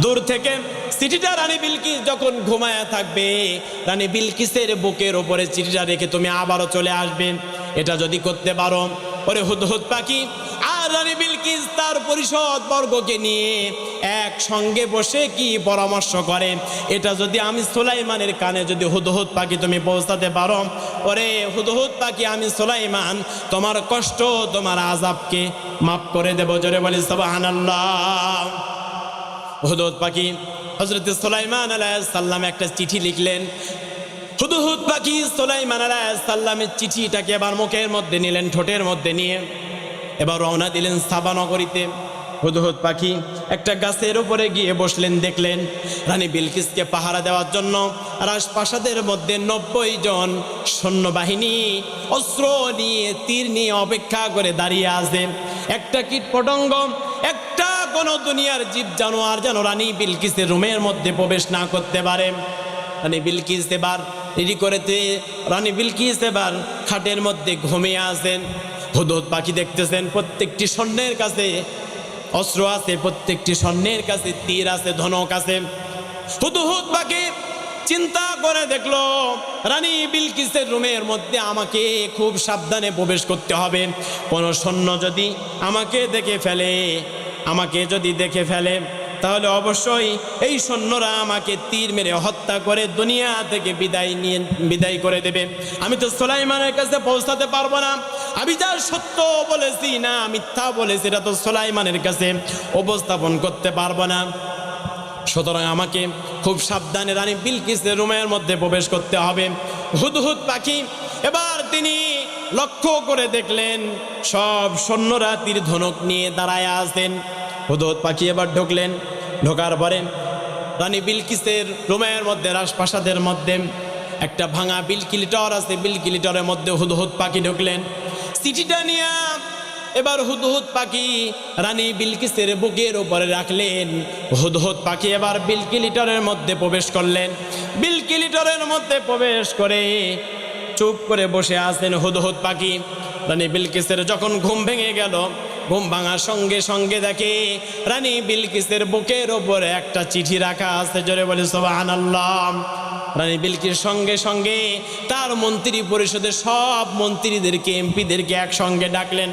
দূর থেকে চিঠিটা রানী বিলকিস যখন ঘুমায়া থাকবে, রানী বিলকিসের বুকের ওপরে চিঠিটা রেখে তুমি আবারও চলে আসবে। এটা যদি করতে পারো, ওরে হুদহুদ পাখি আর রানী বিলকিস তার পরিষদ বর্গকে নিয়ে একসঙ্গে বসে কি পরামর্শ করে, এটা যদি আমি সুলাইমানের কানে যদি হুদহুদ পাখি তুমি পৌঁছাতে পারো, ওরে হুদহুদ পাখি আমি সুলাইমান তোমার কষ্ট তোমার আযাবকে মাফ করে দেব। জোরে বলি সুবহানাল্লাহ। হুদহুদ পাখি হযরত সুলাইমান আলাইহিস সালাম একটা চিঠি লিখলেন। হুদহুদ পাখি সুলাইমান আলাইহিস সালামের চিঠিটাকে এবার মুখের মধ্যে নিলেন, ঠোঁটের মধ্যে নিয়ে এবার রওনা দিলেন সাবা নগরীতে। হুদহুদ পাখি একটা গাছের উপরে গিয়ে বসলেন, দেখলেন রানী বিলকিসকে পাহারা দেওয়ার জন্য রাজপ্রাসাদের মধ্যে 90 জন সৈন্যবাহিনী অস্ত্র নিয়ে তীর নিয়ে অপেক্ষা করে দাঁড়িয়ে আছে। একটা কীট পতঙ্গ, একটা কোনো দুনিয়ার জীব জানোয়ার যেন রানী বিলকিসের রুমের মধ্যে প্রবেশ না করতে পারে। রানী বিলকিস এবার রেডি করেতে রানী বিলকিস এবার খাটের মধ্যে ঘুমিয়ে আসেন। হুদহুদ পাখি দেখতেছেন প্রত্যেকটি সৈন্যের কাছে অস্ত্র আছে, প্রত্যেকটি সৈন্যের কাছে তীর আছে, ধনুক আছে। হুদহুদ পাখি চিন্তা করে দেখলো রানী বিলকিসের রুমের মধ্যে আমাকে খুব সাবধানে প্রবেশ করতে হবে, কোনো সৈন্য যদি আমাকে দেখে ফেলে তাহলে অবশ্যই এই সৈন্যরা আমাকে তীর মেরে হত্যা করে দুনিয়া থেকে বিদায় করে দেবে। আমি তো সুলাইমানের কাছে পৌঁছাতে পারবো না, আমি যা সত্য বলেছি না মিথ্যা বলেছি এটা তো সুলাইমানের কাছে উপস্থাপন করতে পারবো না, সুতরাং আমাকে খুব সাবধানে রানী বিলকিসের রুমের মধ্যে প্রবেশ করতে হবে। হুদহুদ পাখি এবার তিনি লক্ষ্য করে দেখলেন সব সৈন্যরা তীর ধনুক নিয়ে দাঁড়ায় আছেন। হুদহুদ পাখি এবার ঢুকলেন, ঢোকার পরে রানী বিলকিসের রুমের মধ্যে রাজপ্রাসাদের মধ্যে একটা ভাঙা বিলকিলিটর আছে, বিলকিলিটরের মধ্যে হুদহুদ পাখি ঢুকলেন। চিঠিটা নিয়ে এবার হুদহুদ পাখি রানী বিলকিসের বুকের উপরে রাখলেন। হুদহুদ পাখি এবার বিলকিলিটরের মধ্যে প্রবেশ করলেন। বিলকিলিটরের মধ্যে প্রবেশ করে চুপ করে বসে আছেন হুদহুদ পাখি। রানী বিলকিসের যখন ঘুম ভেঙে গেল, ঘুম ভাঙার সঙ্গে সঙ্গে দেখে রানী বিলকিসের বুকের ওপরে একটা চিঠি রাখা আছে। জোরে বলে সুবহানাল্লাহ। রানী বিলকিস সঙ্গে সঙ্গে তার মন্ত্রী পরিষদের সব মন্ত্রীদেরকে এমপিদেরকে একসঙ্গে ডাকলেন,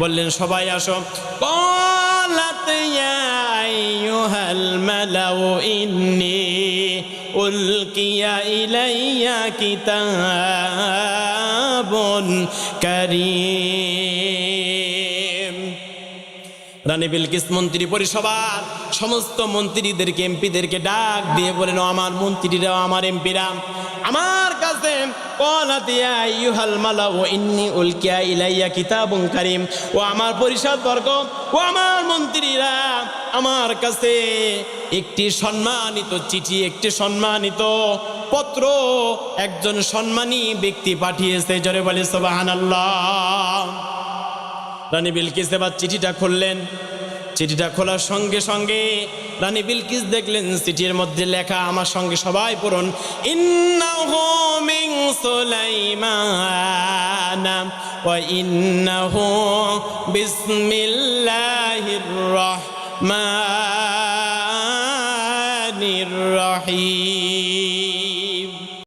বললেন সবাই আসো। قالت يا أيها الملأ إني ألقي إلي كتاب كريم। রানী বিলকিস মন্ত্রী পরিষবার সমস্ত মন্ত্রীদেরকে এমপিদেরকে ডাক দিয়ে বলেন, আমার মন্ত্রীরা আমার এমপিরা আমার কাছে قالت يا أيها الملأ إني ألقي إلي كتاب كريم, ও আমার পরিষদবর্গ, ও আমার মন্ত্রীরা, আমার কাছে একটি সম্মানিত চিঠি, একটি সম্মানিত পত্র একজন সম্মানী ব্যক্তি পাঠিয়েছে। জোরে বলে সুবহানাল্লাহ। রানী বিলকিস এবার চিঠিটা খুললেন। চিঠিটা খোলার সঙ্গে সঙ্গে রানী বিলকিস দেখলেন চিঠির মধ্যে লেখা, আমার সঙ্গে সবাই পড়ুন, ইন্নাহু মিন সুলাইমান ওয়া ইন্নাহু বিসমিল্লাহির রাহমানির